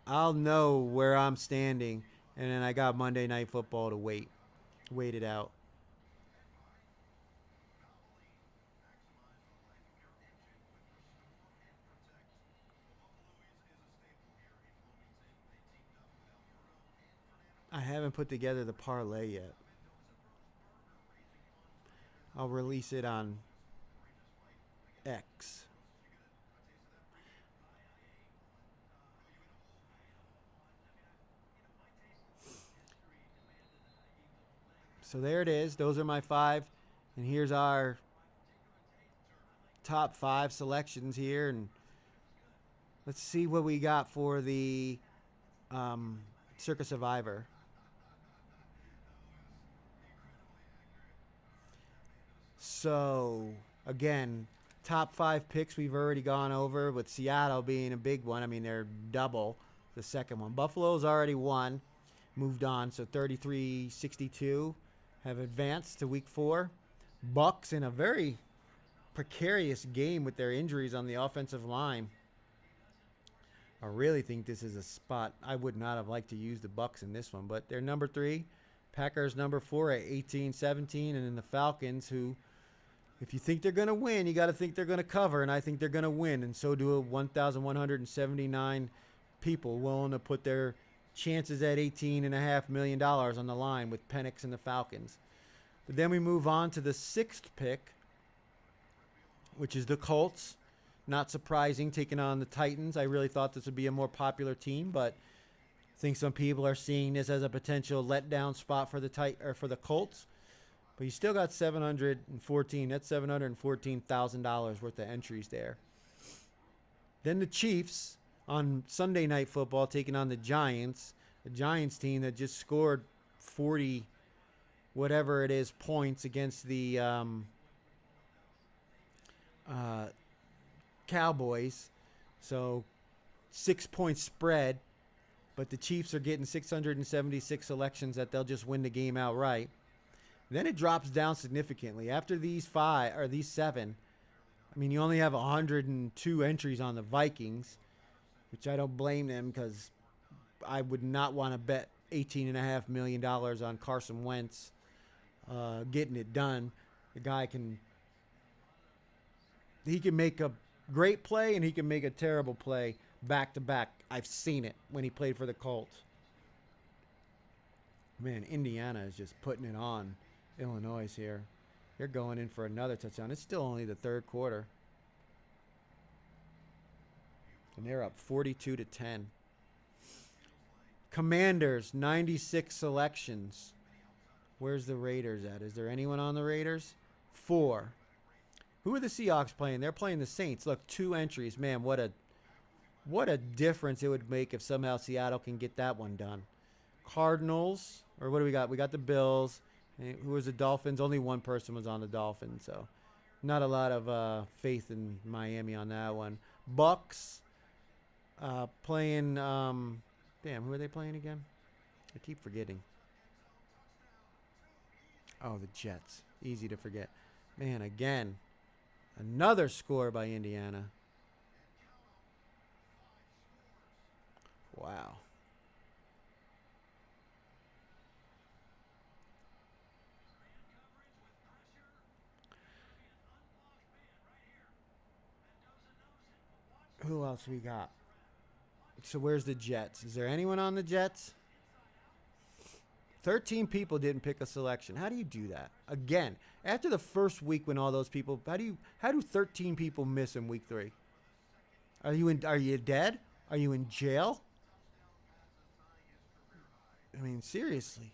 I'll know where I'm standing, and then I got Monday Night Football to wait it out. I haven't put together the parlay yet. I'll release it on X. So there it is. Those are my 5. And here's our top 5 selections here. And let's see what we got for the Circa Survivor. So, again, top 5 picks we've already gone over, with Seattle being a big one. I mean, they're double the second one. Buffalo's already won, moved on, so 33-62 have advanced to week 4. Bucks in a very precarious game with their injuries on the offensive line. I really think this is a spot I would not have liked to use the Bucks in this one, but they're number 3. Packers number 4 at 18-17, and then the Falcons, who, if you think they're going to win, you got to think they're going to cover, and I think they're going to win, and so do 1,179 people willing to put their chances at $18.5 million on the line with Penix and the Falcons. But then we move on to the 6th pick, which is the Colts. Not surprising, taking on the Titans. I really thought this would be a more popular team, but I think some people are seeing this as a potential letdown spot for the Colts. But you still got 714. That's $714,000 worth of entries there. Then the Chiefs on Sunday Night Football taking on the Giants. The Giants team that just scored 40, whatever it is, points against the Cowboys. So 6-point spread. But the Chiefs are getting 676 selections that they'll just win the game outright. Then it drops down significantly. After these 7, I mean, you only have 102 entries on the Vikings, which I don't blame them, because I would not want to bet $18.5 million on Carson Wentz getting it done. The guy can make a great play and he can make a terrible play back to back. I've seen it when he played for the Colts. Man, Indiana is just putting it on Illinois here. They're going in for another touchdown. It's still only the 3rd quarter. And they're up 42-10. Commanders, 96 selections. Where's the Raiders at? Is there anyone on the Raiders? 4. Who are the Seahawks playing? They're playing the Saints. Look, 2 entries. Man, what a difference it would make if somehow Seattle can get that one done. Cardinals, or what do we got? We got the Bills. Who was the Dolphins? Only one person was on the Dolphins, so not a lot of faith in Miami on that one. Bucks playing. Damn, who are they playing again? I keep forgetting. Oh, the Jets. Easy to forget. Man, again, another score by Indiana. Wow. Who else we got? So where's the Jets? Is there anyone on the Jets? 13 people didn't pick a selection. How do you do that? Again, after the first week when all those people, how do 13 people miss in week 3? Are you dead? Are you in jail? I mean, seriously.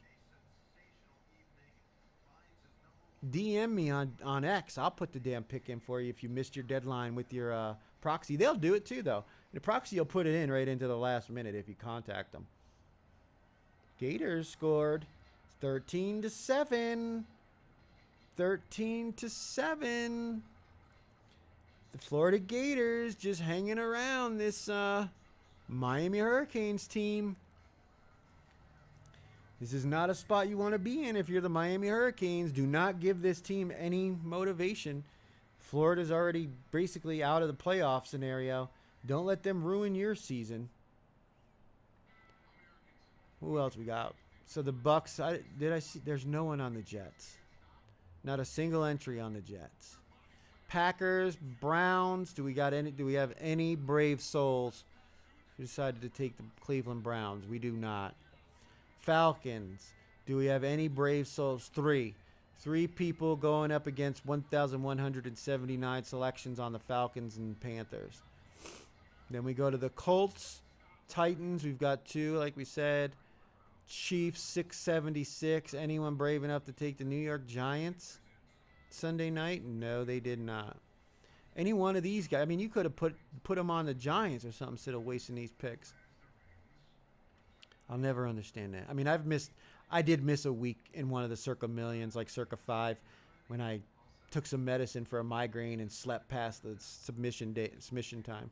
DM me on X. I'll put the damn pick in for you if you missed your deadline with your proxy. They'll do it too, though. The proxy will put it in right into the last minute if you contact them. Gators scored 13-7. 13-7. The Florida Gators just hanging around this Miami Hurricanes team. This is not a spot you want to be in if you're the Miami Hurricanes. Do not give this team any motivation. Florida's already basically out of the playoff scenario. Don't let them ruin your season. Who else we got? So the Bucks. Did I see? There's no one on the Jets. Not a single entry on the Jets. Packers, Browns. Do we have any brave souls who decided to take the Cleveland Browns? We do not. Falcons. Do we have any brave souls? Three people going up against 1,179 selections on the Falcons and Panthers. Then we go to the Colts, Titans. We've got 2, like we said. Chiefs, 676. Anyone brave enough to take the New York Giants Sunday night? No, they did not. Any one of these guys. I mean, you could have put them on the Giants or something instead of wasting these picks. I'll never understand that. I mean, I did miss a week in one of the Circa Millions, like Circa 5, when I took some medicine for a migraine and slept past the submission time.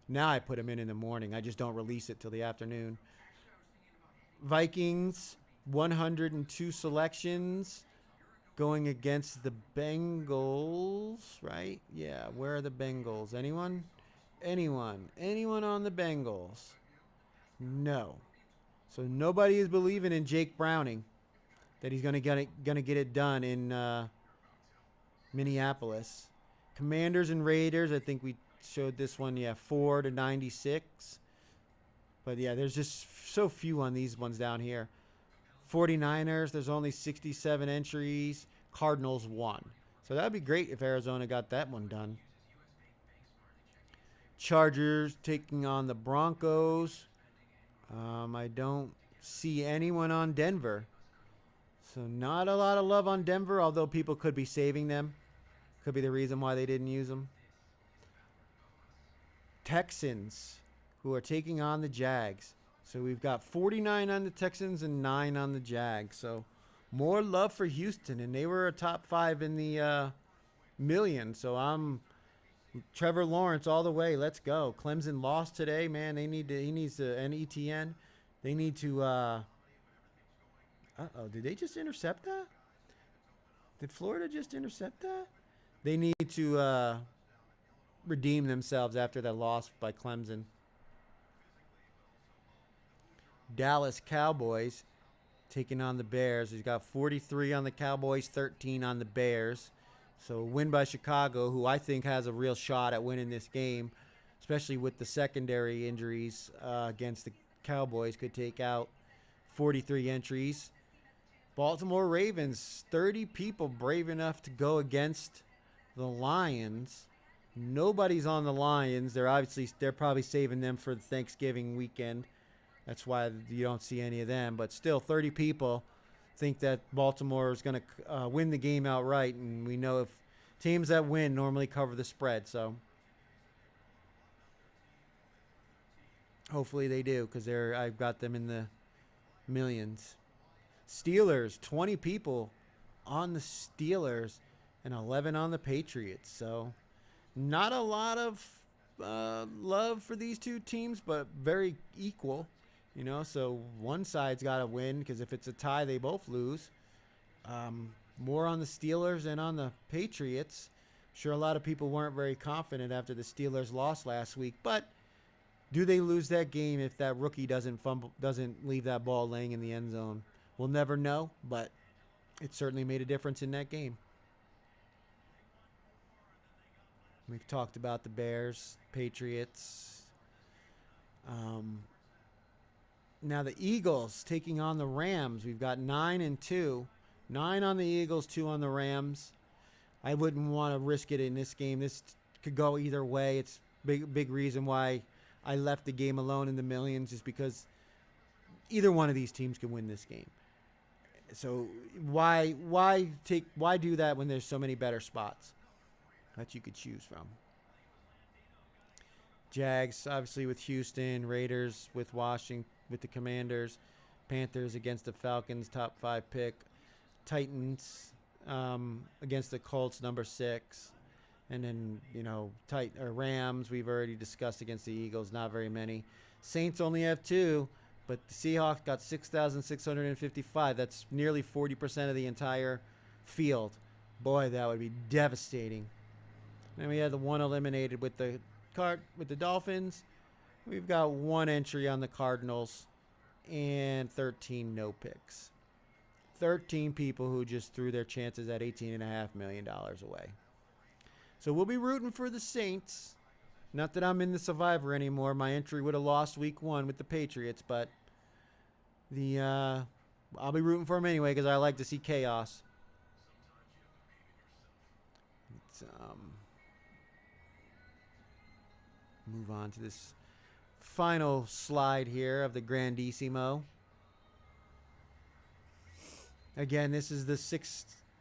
Now I put them in the morning. I just don't release it till the afternoon. Vikings, 102 selections going against the Bengals, right? Yeah, where are the Bengals? Anyone on the Bengals? No. So nobody is believing in Jake Browning that he's gonna get it done in Minneapolis. Commanders and Raiders, I think we showed this one, 4-96. But yeah, there's just so few on these ones down here. 49ers, there's only 67 entries. Cardinals, 1. So that would be great if Arizona got that one done. Chargers taking on the Broncos. I don't see anyone on Denver. So not a lot of love on Denver, although people could be saving them. Could be the reason why they didn't use them. Texans, who are taking on the Jags. So we've got 49 on the Texans and 9 on the Jags. So more love for Houston, and they were a top 5 in the million. So I'm Trevor Lawrence all the way. Let's go. Clemson lost today, man. He needs to, and ETN. They need to. Did they just intercept that? Did Florida just intercept that? They need to redeem themselves after that loss by Clemson. Dallas Cowboys taking on the Bears. He's got 43 on the Cowboys, 13 on the Bears. So win by Chicago, who I think has a real shot at winning this game, especially with the secondary injuries against the Cowboys, could take out 43 entries. Baltimore Ravens, 30 people brave enough to go against the Lions. Nobody's on the Lions. They're probably saving them for the Thanksgiving weekend. That's why you don't see any of them. But still, 30 people think that Baltimore is going to win the game outright, and we know if teams that win normally cover the spread. So hopefully they do, because I've got them in the millions. Steelers, 20 people on the Steelers and 11 on the Patriots. So not a lot of love for these two teams, but very equal. So one side's got to win, because if it's a tie, they both lose. More on the Steelers than on the Patriots. Sure, a lot of people weren't very confident after the Steelers lost last week, but do they lose that game if that rookie doesn't leave that ball laying in the end zone? We'll never know, but it certainly made a difference in that game. We've talked about the Bears, Patriots. Now the Eagles taking on the Rams. We've got 9 and 2. 9 on the Eagles, 2 on the Rams. I wouldn't want to risk it in this game. This could go either way. It's big reason why I left the game alone in the millions, is because either one of these teams can win this game. So why do that when there's so many better spots that you could choose from? Jags, obviously, with Houston. Raiders with Washington, with the Commanders. Panthers against the Falcons, top 5 pick. Titans against the Colts, number 6. And then, Rams, we've already discussed against the Eagles, not very many. Saints only have 2, but the Seahawks got 6,655. That's nearly 40% of the entire field. Boy, that would be devastating And we had the one eliminated with the Dolphins. We've got one entry on the Cardinals and 13 no picks. 13 people who just threw their chances at $18.5 million away. So we'll be rooting for the Saints. Not that I'm in the Survivor anymore. My entry would have lost week 1 with the Patriots, but I'll be rooting for them anyway because I like to see chaos. Let's move on to this final slide here of the Grandissimo. Again, this is the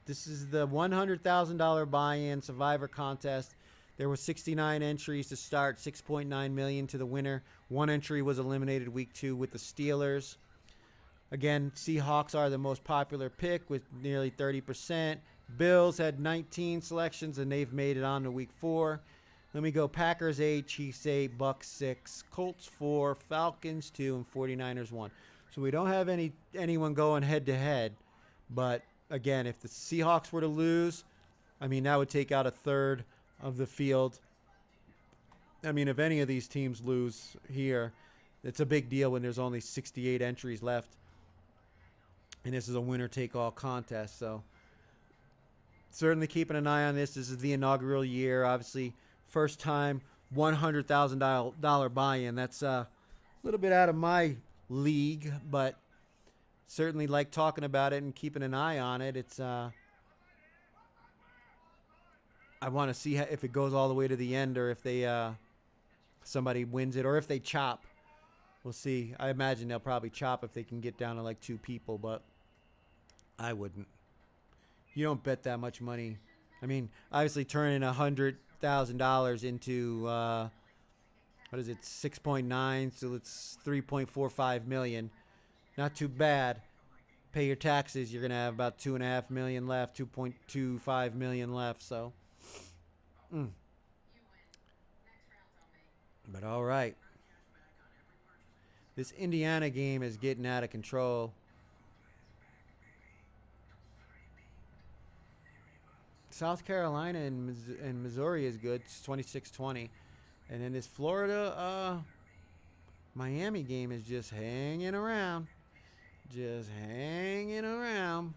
$100,000 buy-in Survivor contest. There were 69 entries to start, 6.9 million to the winner. One entry was eliminated week 2 with the Steelers. Again, Seahawks are the most popular pick with nearly 30%. Bills had 19 selections and they've made it on to week 4. Then we go Packers 8, Chiefs 8, Bucks 6, Colts 4, Falcons 2, and 49ers 1. So we don't have anyone going head to head. But again, if the Seahawks were to lose, I mean, that would take out a third of the field. I mean, if any of these teams lose here, it's a big deal when there's only 68 entries left. And this is a winner-take-all contest. So certainly keeping an eye on this. This is the inaugural year. Obviously, first time $100,000 buy-in. That's a little bit out of my league, but certainly like talking about it and keeping an eye on it. It's I want to see if it goes all the way to the end or if they somebody wins it or if they chop. We'll see. I imagine they'll probably chop if they can get down to like 2 people, but I wouldn't. You don't bet that much money. I mean, obviously turning $100,000 into what is it, 6.9, so it's 3.45 million. Not too bad. Pay your taxes, you're gonna have about 2.5 million left, 2.25 million left. So, but all right. This Indiana game is getting out of control. South Carolina and Missouri is good. It's 26-20. And then this Florida Miami game is just hanging around. Just hanging around.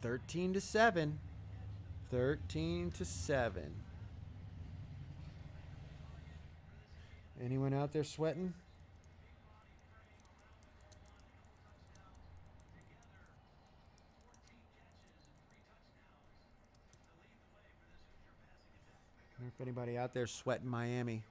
$13-7. 13-7. Anyone out there sweating? I wonder if anybody out there sweating Miami.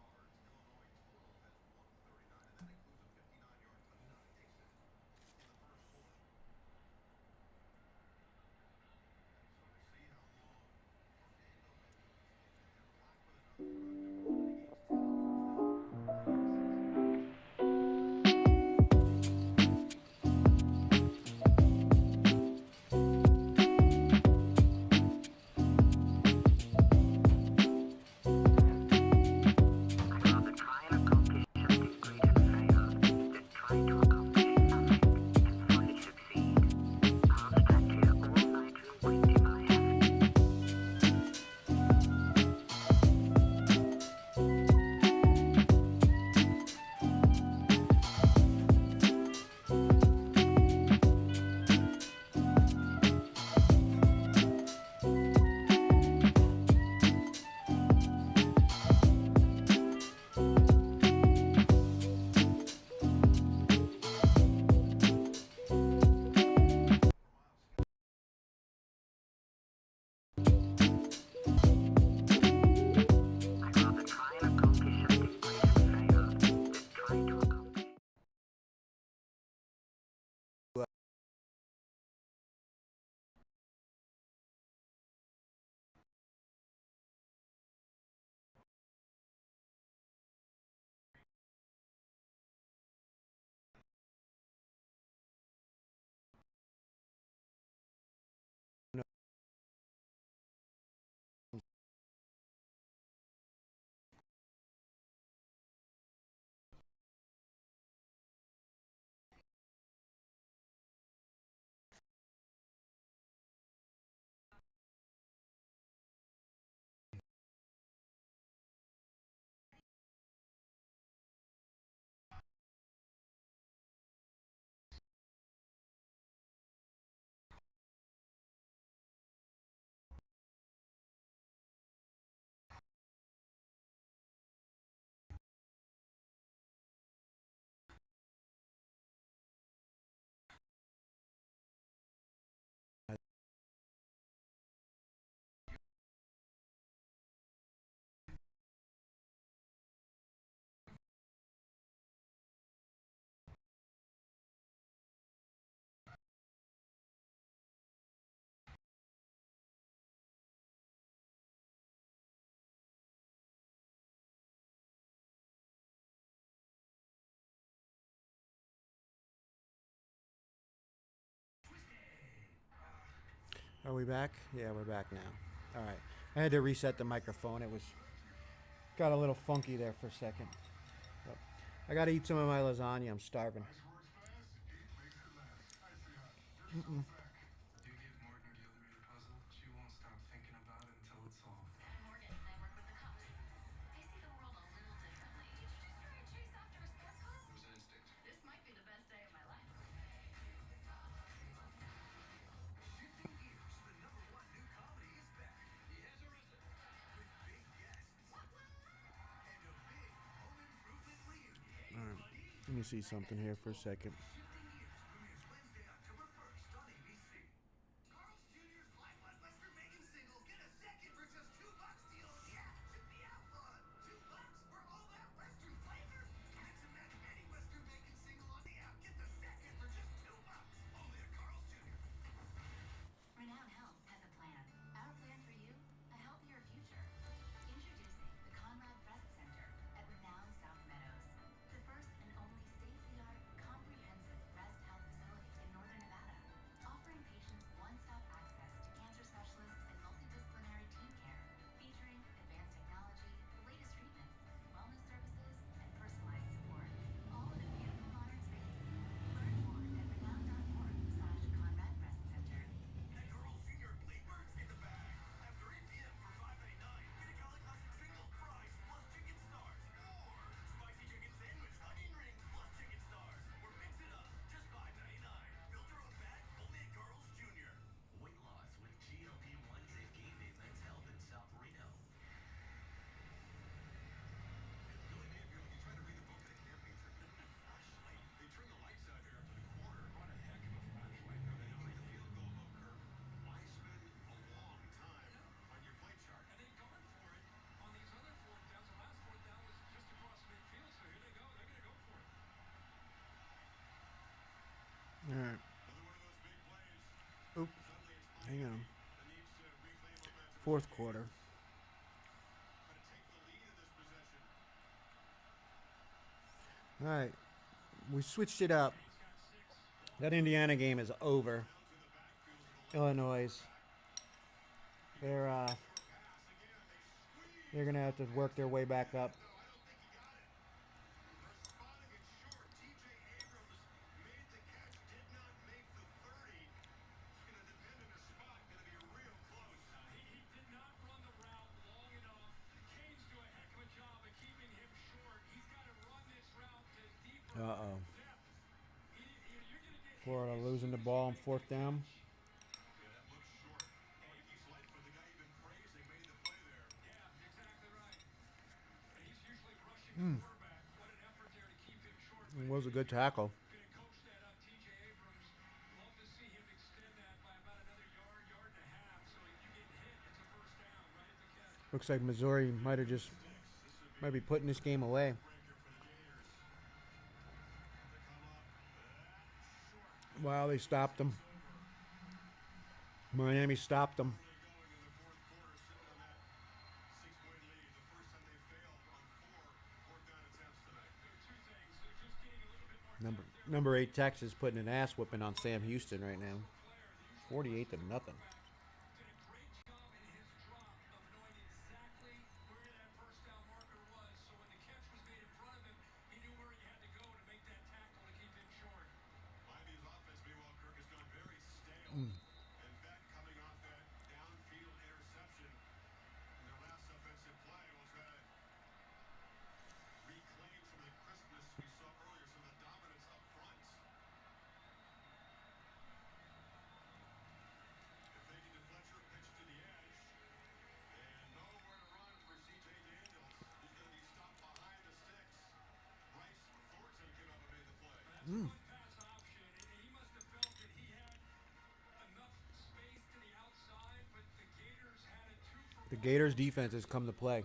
Are we back? Yeah, we're back now. All right. I had to reset the microphone. It was got a little funky there for a second. But I got to eat some of my lasagna. I'm starving. All right. Let me see something here for a second. All right. Oop. Hang on. Fourth quarter. All right. We switched it up. That Indiana game is over. Illinois. They're gonna have to work their way back up. Uh-oh. Florida losing the ball on fourth down. It was a good tackle. Looks like Missouri might be putting this game away. Wow, they stopped them. Miami stopped them. Number 8 Texas putting an ass whooping on Sam Houston right now. 48-0. The Gators defense has come to play.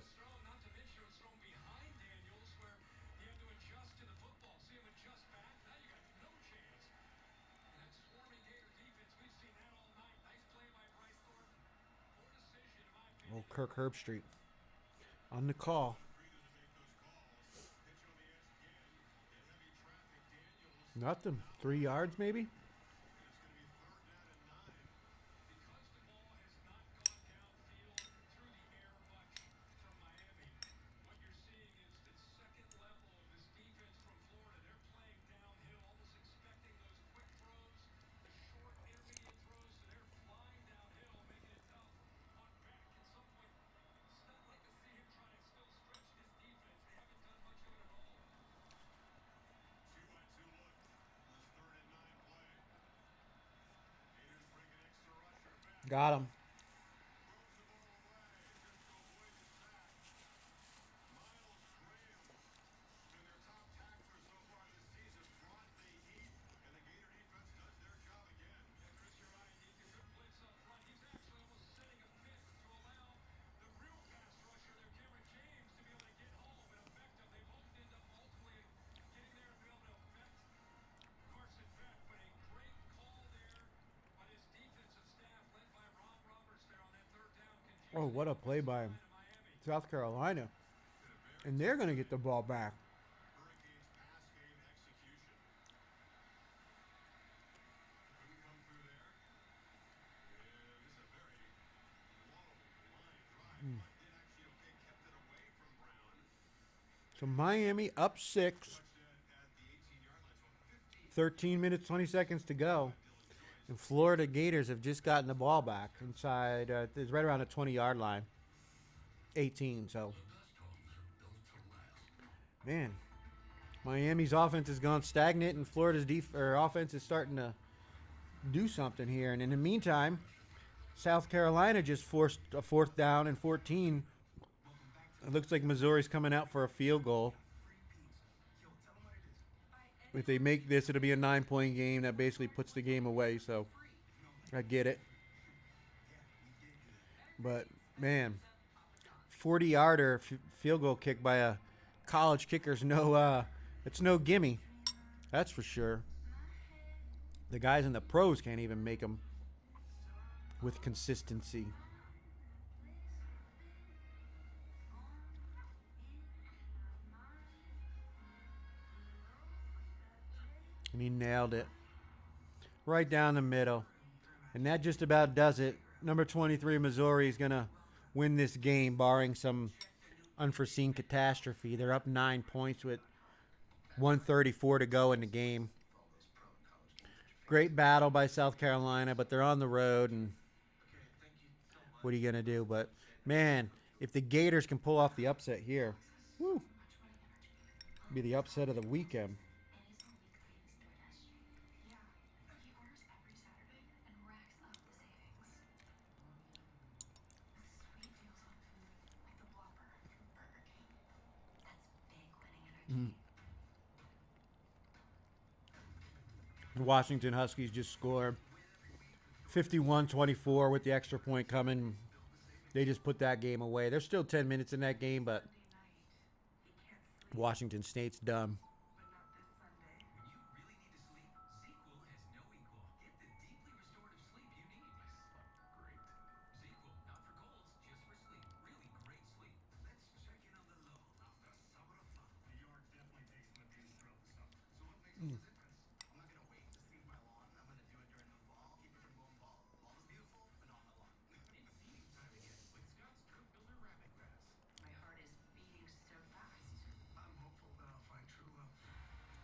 Oh, Kirk Herbstreit on the call. Nothing. 3 yards maybe? Got him. Oh, what a play by South Carolina. And they're going to get the ball back. So Miami up 6. 13 minutes, 20 seconds to go. And Florida Gators have just gotten the ball back inside. It's right around the 20-yard line. 18, so. Man, Miami's offense has gone stagnant, and Florida's offense is starting to do something here. And in the meantime, South Carolina just forced a 4th down and 14. It looks like Missouri's coming out for a field goal. If they make this, it'll be a 9-point game. That basically puts the game away, so I get it. But, man, 40-yarder field goal kick by a college kicker's it's no gimme. That's for sure. The guys in the pros can't even make them with consistency. And he nailed it. Right down the middle. And that just about does it. Number 23, Missouri, is going to win this game, barring some unforeseen catastrophe. They're up 9 points with 1:34 to go in the game. Great battle by South Carolina, but they're on the road, and what are you going to do? But, man, if the Gators can pull off the upset here, woo, be the upset of the weekend. The Washington Huskies just scored 51-24 with the extra point coming. They just put that game away. There's still 10 minutes in that game, but Washington State's dumb.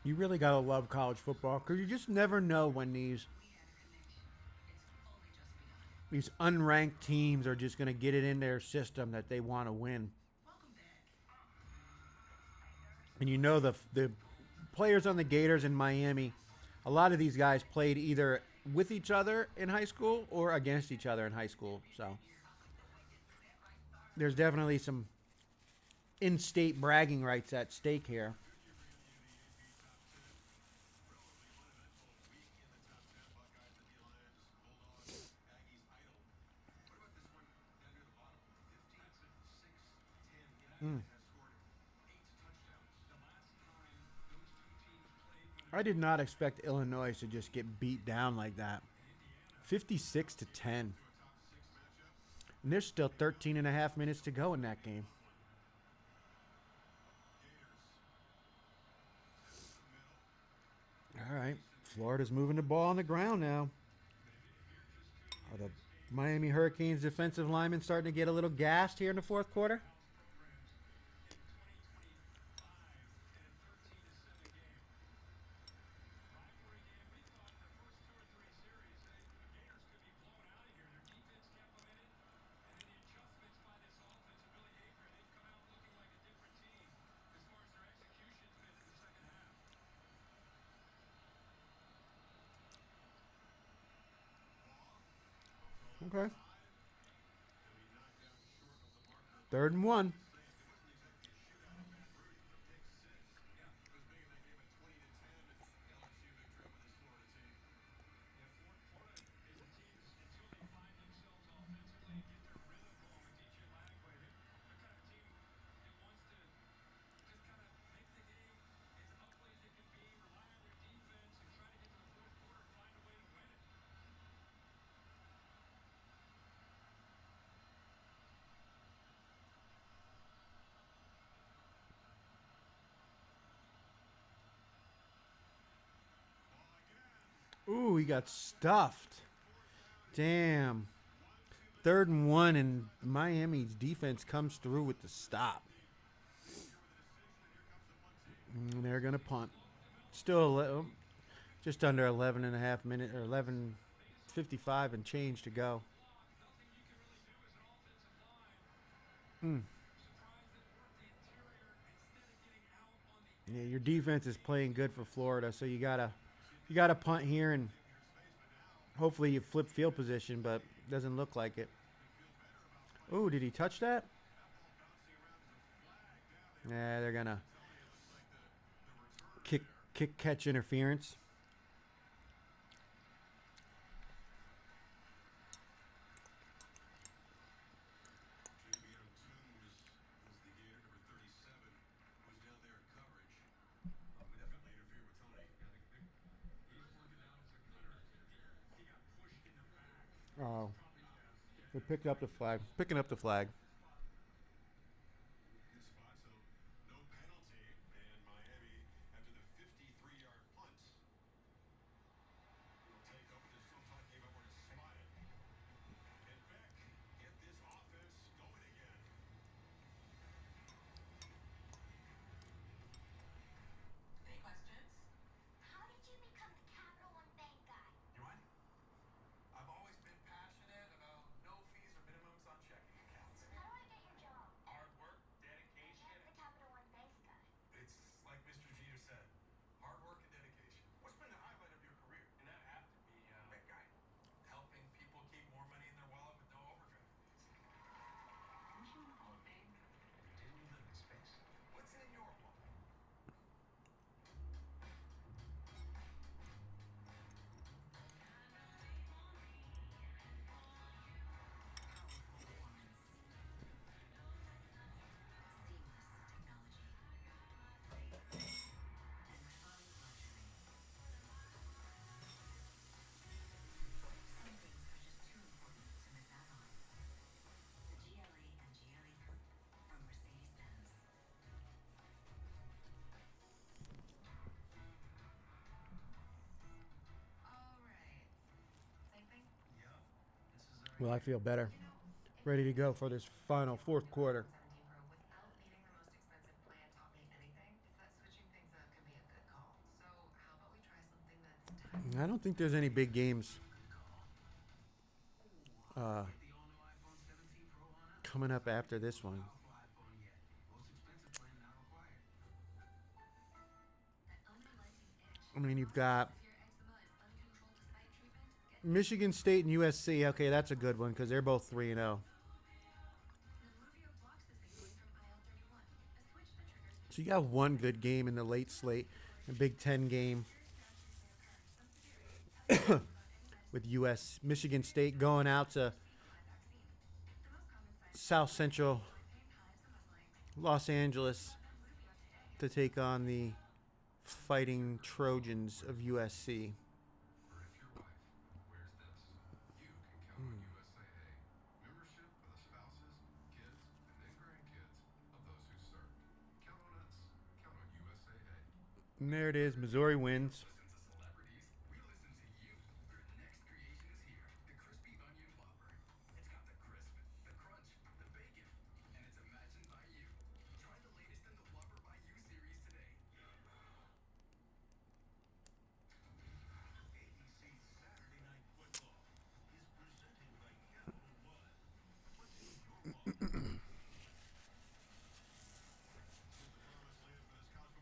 You really got to love college football because you just never know when these unranked teams are just going to get it in their system that they want to win. And you know the players on the Gators in Miami, a lot of these guys played either with each other in high school or against each other in high school. So there's definitely some in-state bragging rights at stake here. I did not expect Illinois to just get beat down like that. 56-10. And there's still 13 and a half minutes to go in that game. All right. Florida's moving the ball on the ground now. Are the Miami Hurricanes defensive linemen starting to get a little gassed here in the fourth quarter? Okay. 3rd and 1. Ooh, he got stuffed. Damn. 3rd and 1, and Miami's defense comes through with the stop. And they're going to punt. Still just under 11 and a half minutes, or 11:55 and change to go. Yeah, your defense is playing good for Florida, so you gotta punt here, and hopefully you flip field position, but doesn't look like it. Ooh, did he touch that? Yeah, they're gonna kick catch interference. Oh, they picked up the flag. Picking up the flag. Well, I feel better. Ready to go for this final 4th quarter. I don't think there's any big games uh, coming up after this one. I mean, you've got Michigan State and USC. Okay, that's a good one because they're both 3-0. So you got one good game in the late slate, a Big Ten game with Michigan State going out to South Central Los Angeles to take on the Fighting Trojans of USC. And there it is. Missouri wins.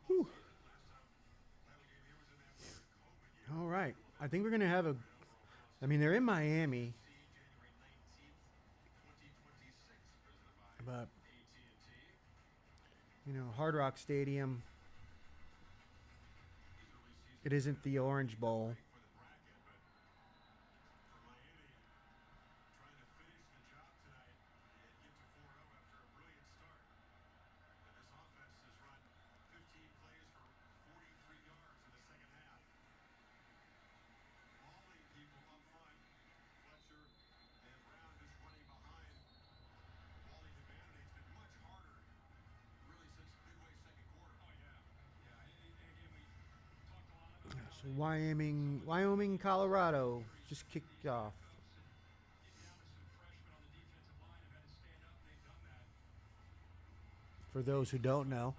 Whew. All right. I think we're going to have a. I mean, they're in Miami. But, Hard Rock Stadium, it isn't the Orange Bowl. So Wyoming, Colorado just kicked off. For those who don't know,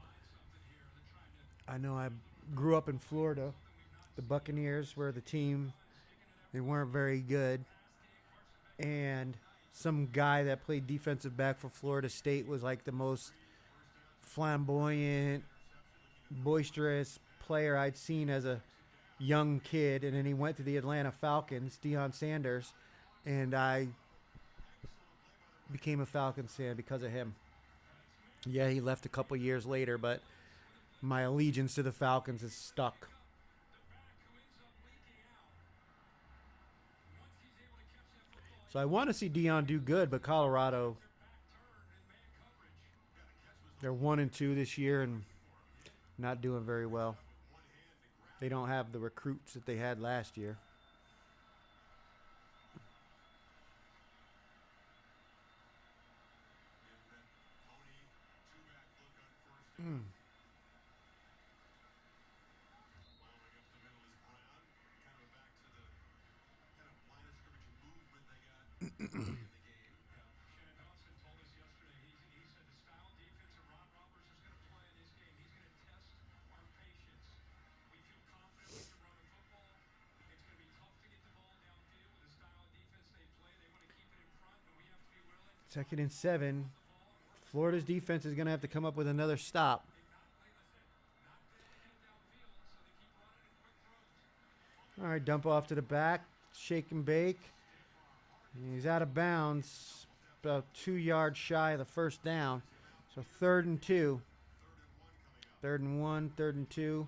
I grew up in Florida. The Buccaneers were the team. They weren't very good. And some guy that played defensive back for Florida State was like the most flamboyant, boisterous player I'd seen as a young kid. And then he went to the Atlanta Falcons, Deion Sanders, and I became a Falcons fan because of him. Yeah, he left a couple years later, but my allegiance to the Falcons is stuck. So I want to see Deion do good, but Colorado, they're 1-2 this year and not doing very well. They don't have the recruits that they had last year. Second and 7. Florida's defense is going to have to come up with another stop. All right, dump off to the back. Shake and bake. He's out of bounds. About 2 yards shy of the first down. So 3rd and 2. 3rd and 1, 3rd and 2.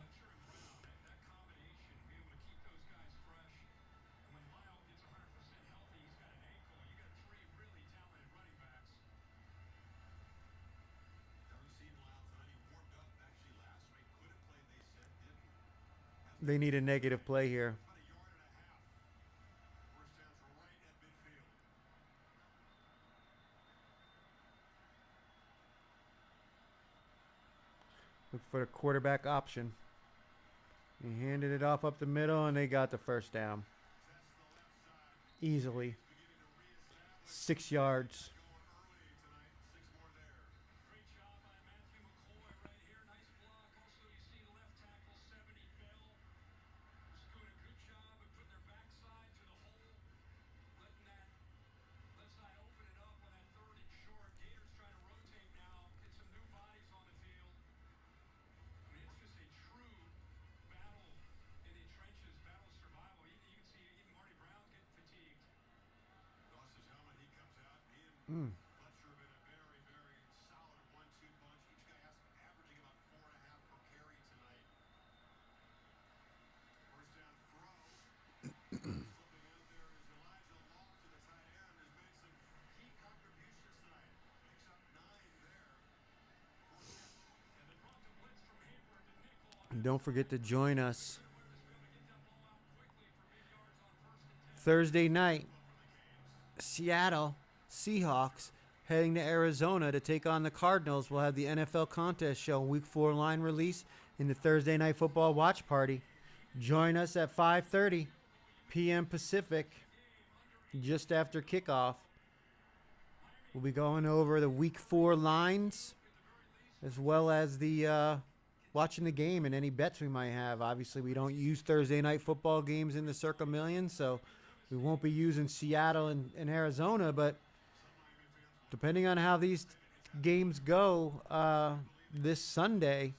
They need a negative play here. Look for a quarterback option. He handed it off up the middle, and they got the first down. Easily. 6 yards. And don't forget to join us Thursday night. Seattle Seahawks heading to Arizona to take on the Cardinals. We'll have the NFL contest show, Week 4 line release in the Thursday Night Football watch party. Join us at 5:30 p.m. Pacific, just after kickoff. We'll be going over the Week 4 lines, as well as the watching the game and any bets we might have. Obviously, we don't use Thursday Night Football games in the Circa Millions, so we won't be using Seattle and Arizona, but depending on how these games go this Sunday,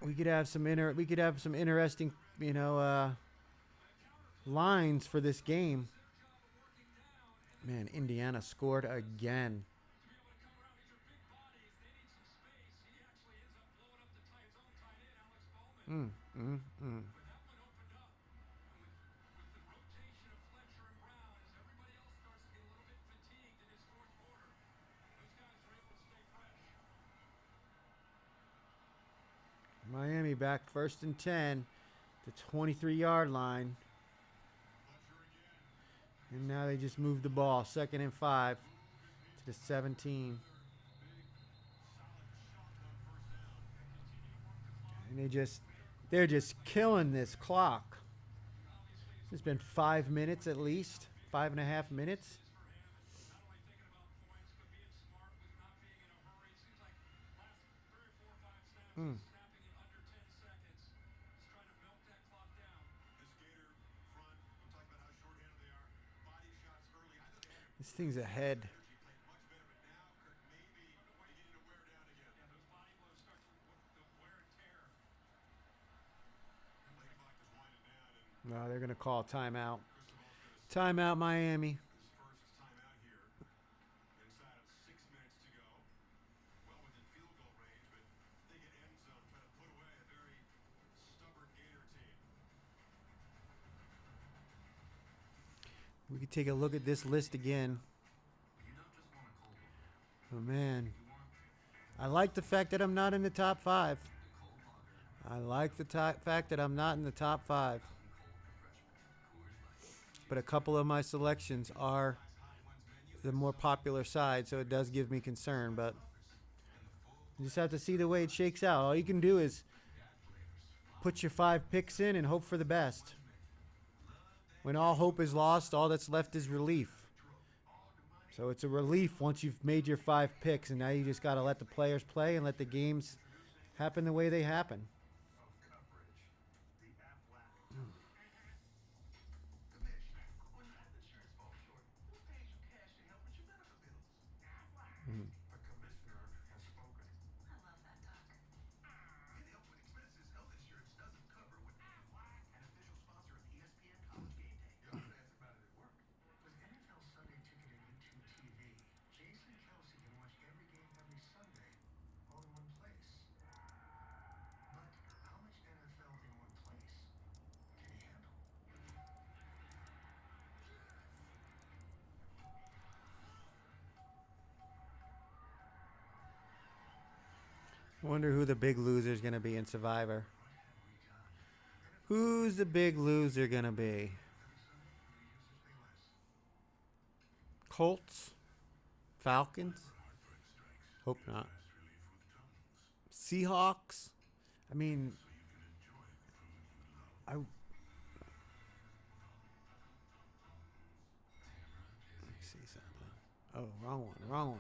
we could have some interesting, lines for this game. Man, Indiana scored again. Mm, mm, mm. Miami back first and 10, the 23-yard line. And now they just moved the ball. Second and 5 to the 17. And they're just killing this clock. It's been 5 minutes at least, 5.5 minutes. Mm. This thing's ahead. No, they're going to call timeout. Timeout, Miami. We could take a look at this list again. Oh, man. I like the fact that I'm not in the top 5. I like the fact that I'm not in the top 5. But a couple of my selections are the more popular side, so it does give me concern. But you just have to see the way it shakes out. All you can do is put your 5 picks in and hope for the best. When all hope is lost, all that's left is relief. So it's a relief once you've made your 5 picks, and now you just got to let the players play and let the games happen the way they happen. Mm. I wonder who the big loser is going to be in Survivor. Who's the big loser going to be? Colts? Falcons? Hope not. Seahawks? I mean, let me see something. Oh, wrong one.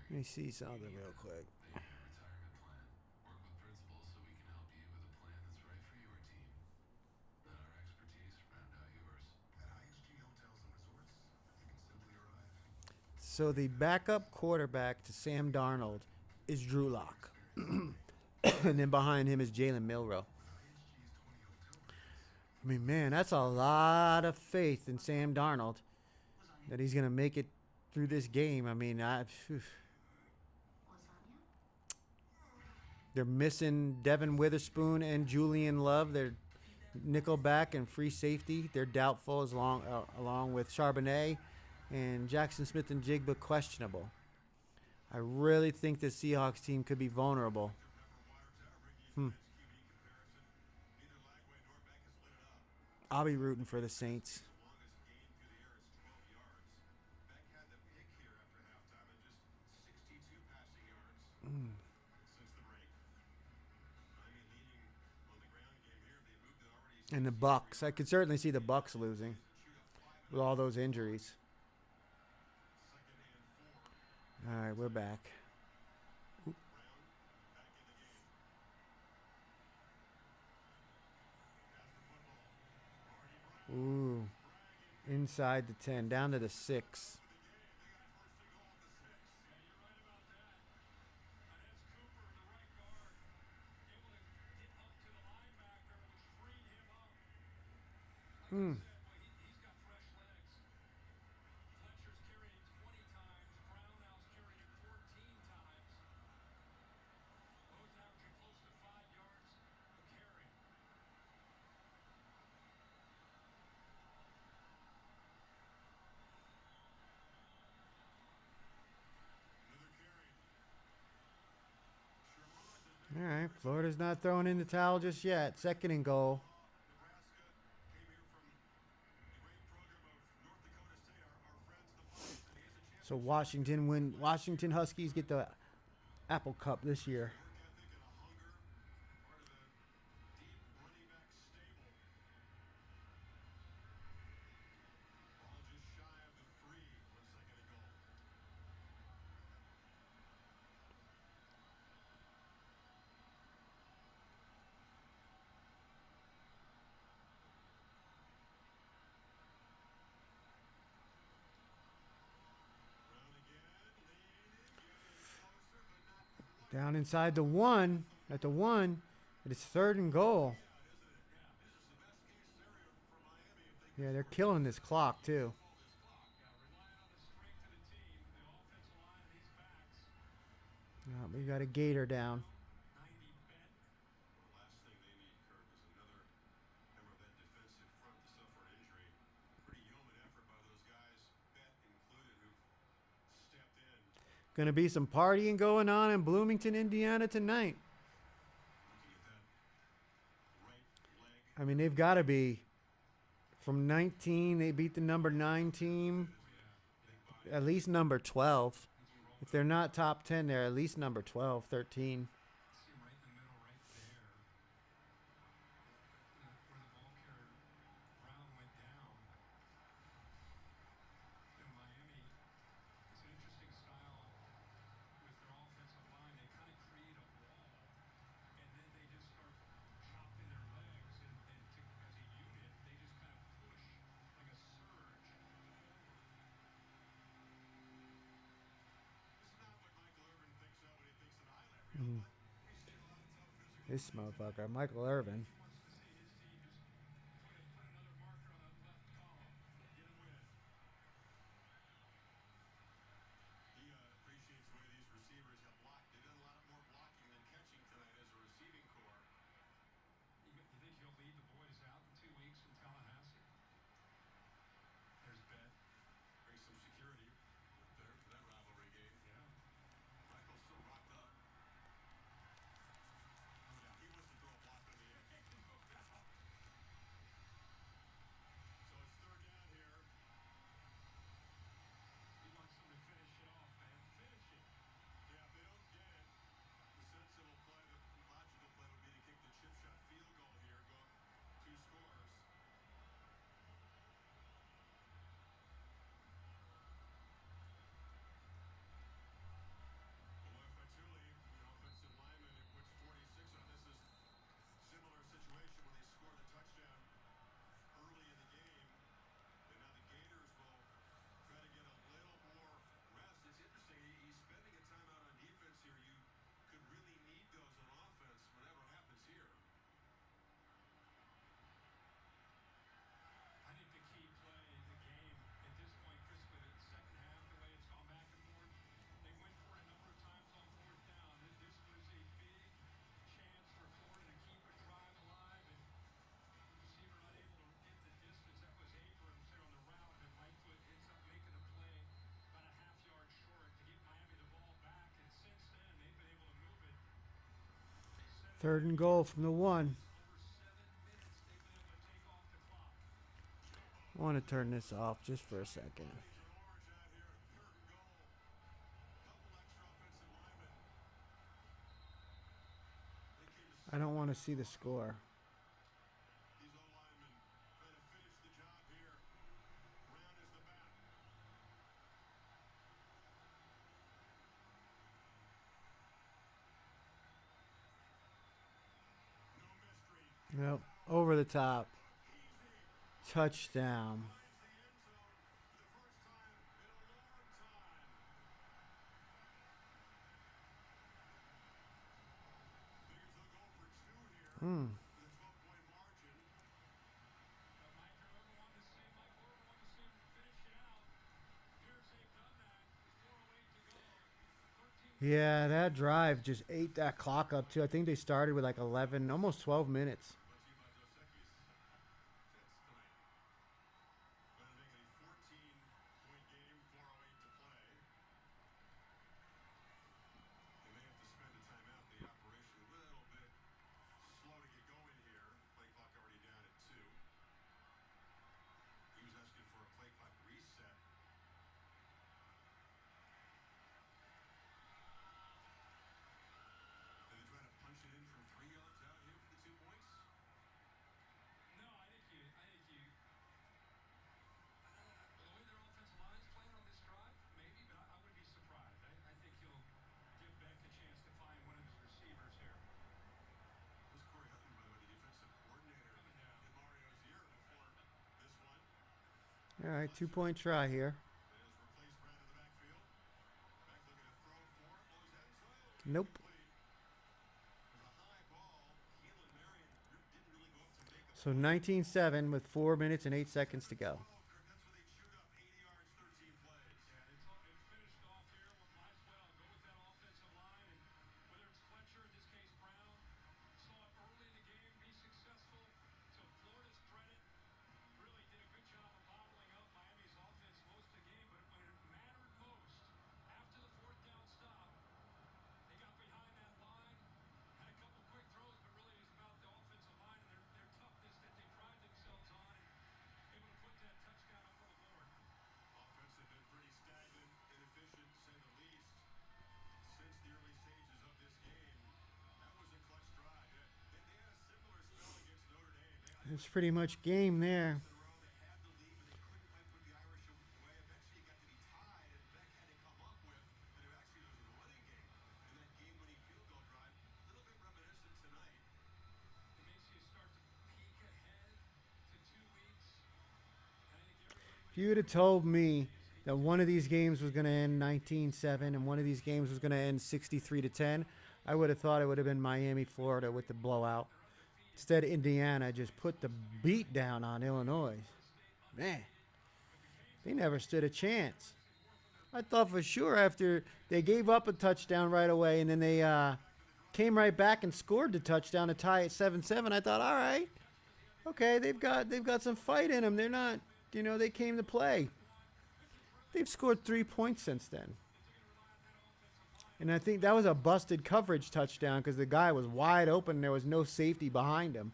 Let me see something real quick. So the backup quarterback to Sam Darnold is Drew Lock. And then behind him is Jalen Milroe. I mean, man, that's a lot of faith in Sam Darnold that he's going to make it through this game. I mean, they're missing Devin Witherspoon and Julian Love. They're nickelback and free safety. They're doubtful along with Charbonnet and Jackson Smith and Jigba questionable. I really think the Seahawks team could be vulnerable. I'll be rooting for the Saints. And the Bucks. I could certainly see the Bucks losing with all those injuries. All right, we're back. Ooh. Inside the 10, down to the 6. All right, Florida's not throwing in the towel just yet. Second and goal. So Washington win. Washington Huskies get the Apple Cup this year. Down inside the one. At the one. It is third and goal. Yeah, they're killing this clock too. We got a gator down. Going to be some partying going on in Bloomington, Indiana tonight. I mean, they've got to be from 19. They beat the number 9 team. At least number 12. If they're not top 10, they're at least number 12, 13. This motherfucker, Michael Irvin. Third and goal from the one. I want to turn this off just for a second. I don't want to see the score. Nope. Over the top. Touchdown. Yeah, that drive just ate that clock up too. I think they started with like 11, almost 12 minutes. All right, 2-point try here. Nope. So 19-7 with 4 minutes and 8 seconds to go. It's pretty much game there. If you would have told me that one of these games was going to end 19-7 and one of these games was going to end 63-10, I would have thought it would have been Miami, Florida with the blowout. Instead, Indiana just put the beat down on Illinois. Man, they never stood a chance. I thought for sure after they gave up a touchdown right away and then they came right back and scored the touchdown to tie at 7-7. I thought, all right, okay, they've got some fight in them. They're not, they came to play. They've scored 3 points since then. And I think that was a busted coverage touchdown because the guy was wide open and there was no safety behind him.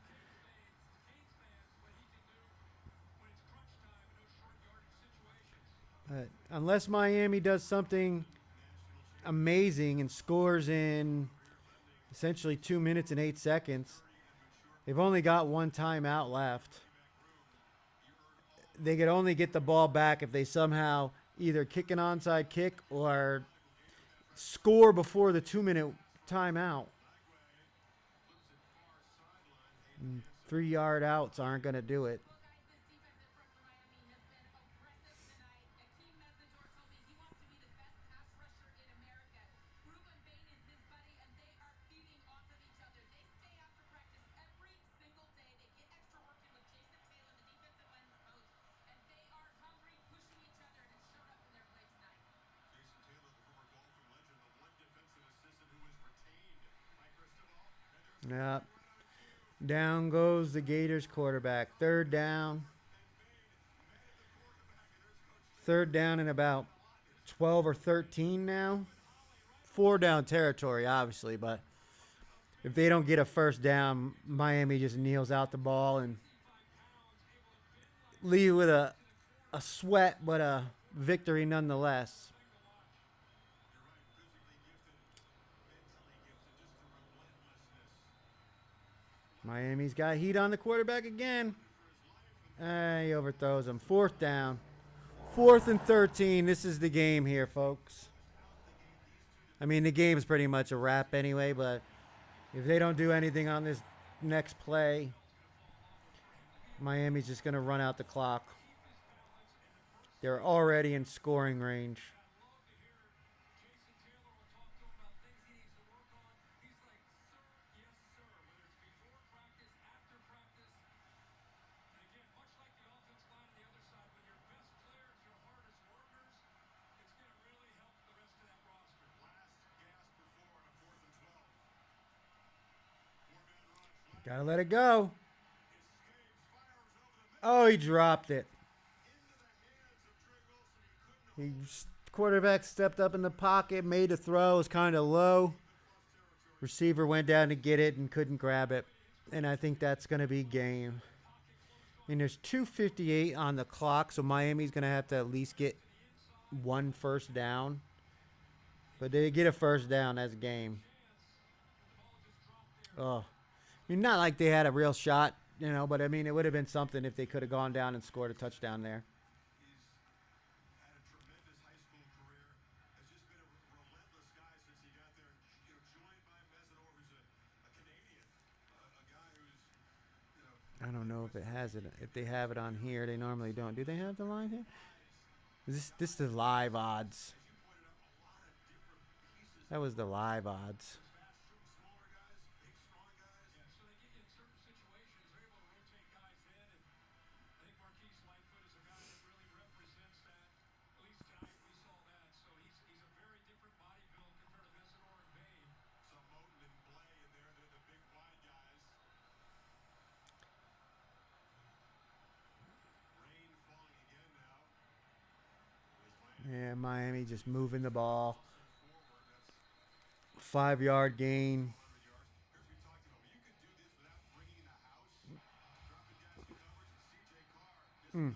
Unless Miami does something amazing and scores in essentially 2 minutes and 8 seconds, they've only got one timeout left. They could only get the ball back if they somehow either kick an onside kick or score before the 2-minute timeout. 3-yard outs aren't going to do it. Yeah. Down goes the Gators quarterback. Third down. Third down in about 12 or 13 now. 4 down territory, obviously, but if they don't get a first down, Miami just kneels out the ball and leave with a sweat, but a victory nonetheless. Miami's got heat on the quarterback again. He overthrows him. 4th down. 4th and 13. This is the game here, folks. I mean, the game's pretty much a wrap anyway, but if they don't do anything on this next play, Miami's just going to run out the clock. They're already in scoring range. Gotta let it go. Oh, he dropped it. Quarterback stepped up in the pocket, made a throw, was kind of low. Receiver went down to get it and couldn't grab it. And I think that's going to be game. I mean, there's 2:58 on the clock, so Miami's going to have to at least get one first down. But they get a first down, that's game. Oh. I mean, not like they had a real shot, but I mean, it would have been something if they could have gone down and scored a touchdown there. I don't know know if it has it. If they have it on here, they normally don't. Do they have the line here? This the live odds. That was the live odds. Yeah, Miami just moving the ball. 5-yard gain. Mm.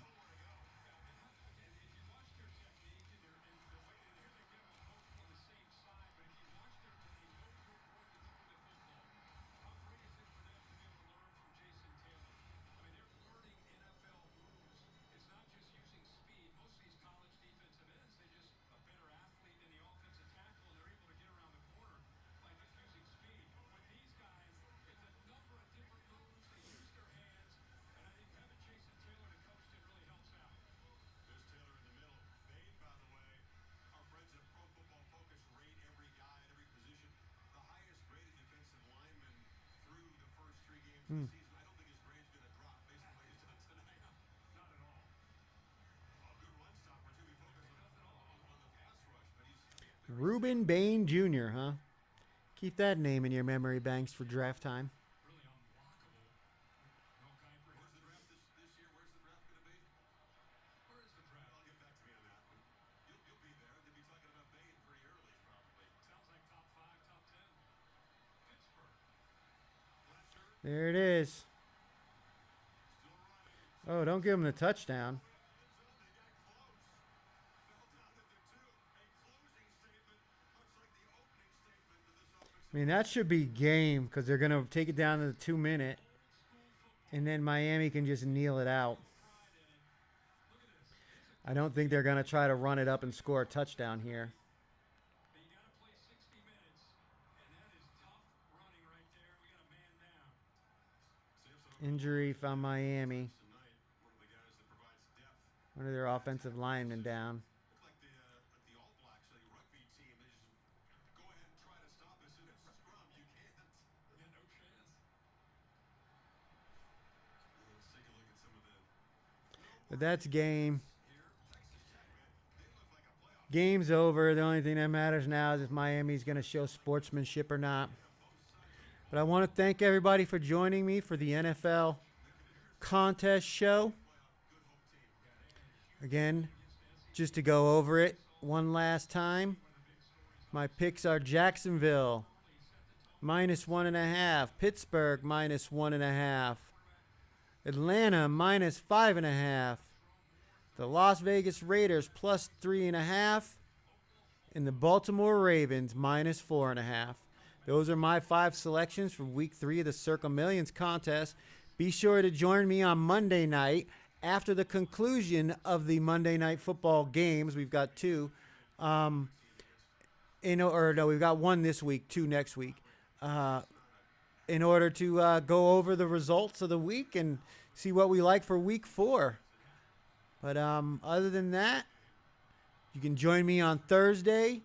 Mm. Reuben Bain Jr., huh? Keep that name in your memory banks for draft time. There it is. Oh, don't give him the touchdown. I mean, that should be game because they're going to take it down to the 2-minute. And then Miami can just kneel it out. I don't think they're going to try to run it up and score a touchdown here. Injury from Miami. One of their offensive linemen down. But that's game. Game's over. The only thing that matters now is if Miami's going to show sportsmanship or not. But I want to thank everybody for joining me for the NFL contest show. Again, just to go over it one last time, my picks are Jacksonville -1.5, Pittsburgh -1.5, Atlanta -5.5, the Las Vegas Raiders +3.5, and the Baltimore Ravens -4.5. Those are my 5 selections for Week 3 of the Circa Millions contest. Be sure to join me on Monday night after the conclusion of the Monday Night Football games. We've got 2. We've got 1 this week, 2 next week. In order to go over the results of the week and see what we like for Week 4. But other than that, you can join me on Thursday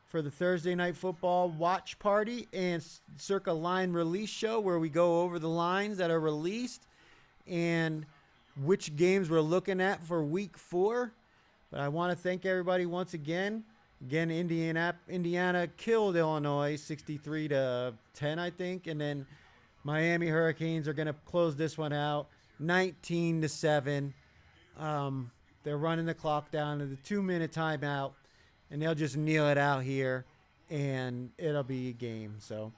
for the Thursday Night Football watch party and Circa line release show where we go over the lines that are released and which games we're looking at for Week 4. But I want to thank everybody once again. Again, Indiana killed Illinois 63-10, I think. And then Miami Hurricanes are going to close this one out 19-7. They're running the clock down to the 2-minute timeout. And they'll just kneel it out here, and it'll be a game. So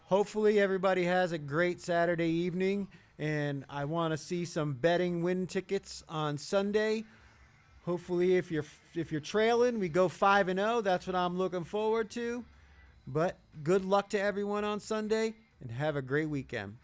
hopefully everybody has a great Saturday evening, and I want to see some betting win tickets on Sunday. Hopefully if you're trailing, we go 5-0. That's what I'm looking forward to. But good luck to everyone on Sunday, and have a great weekend.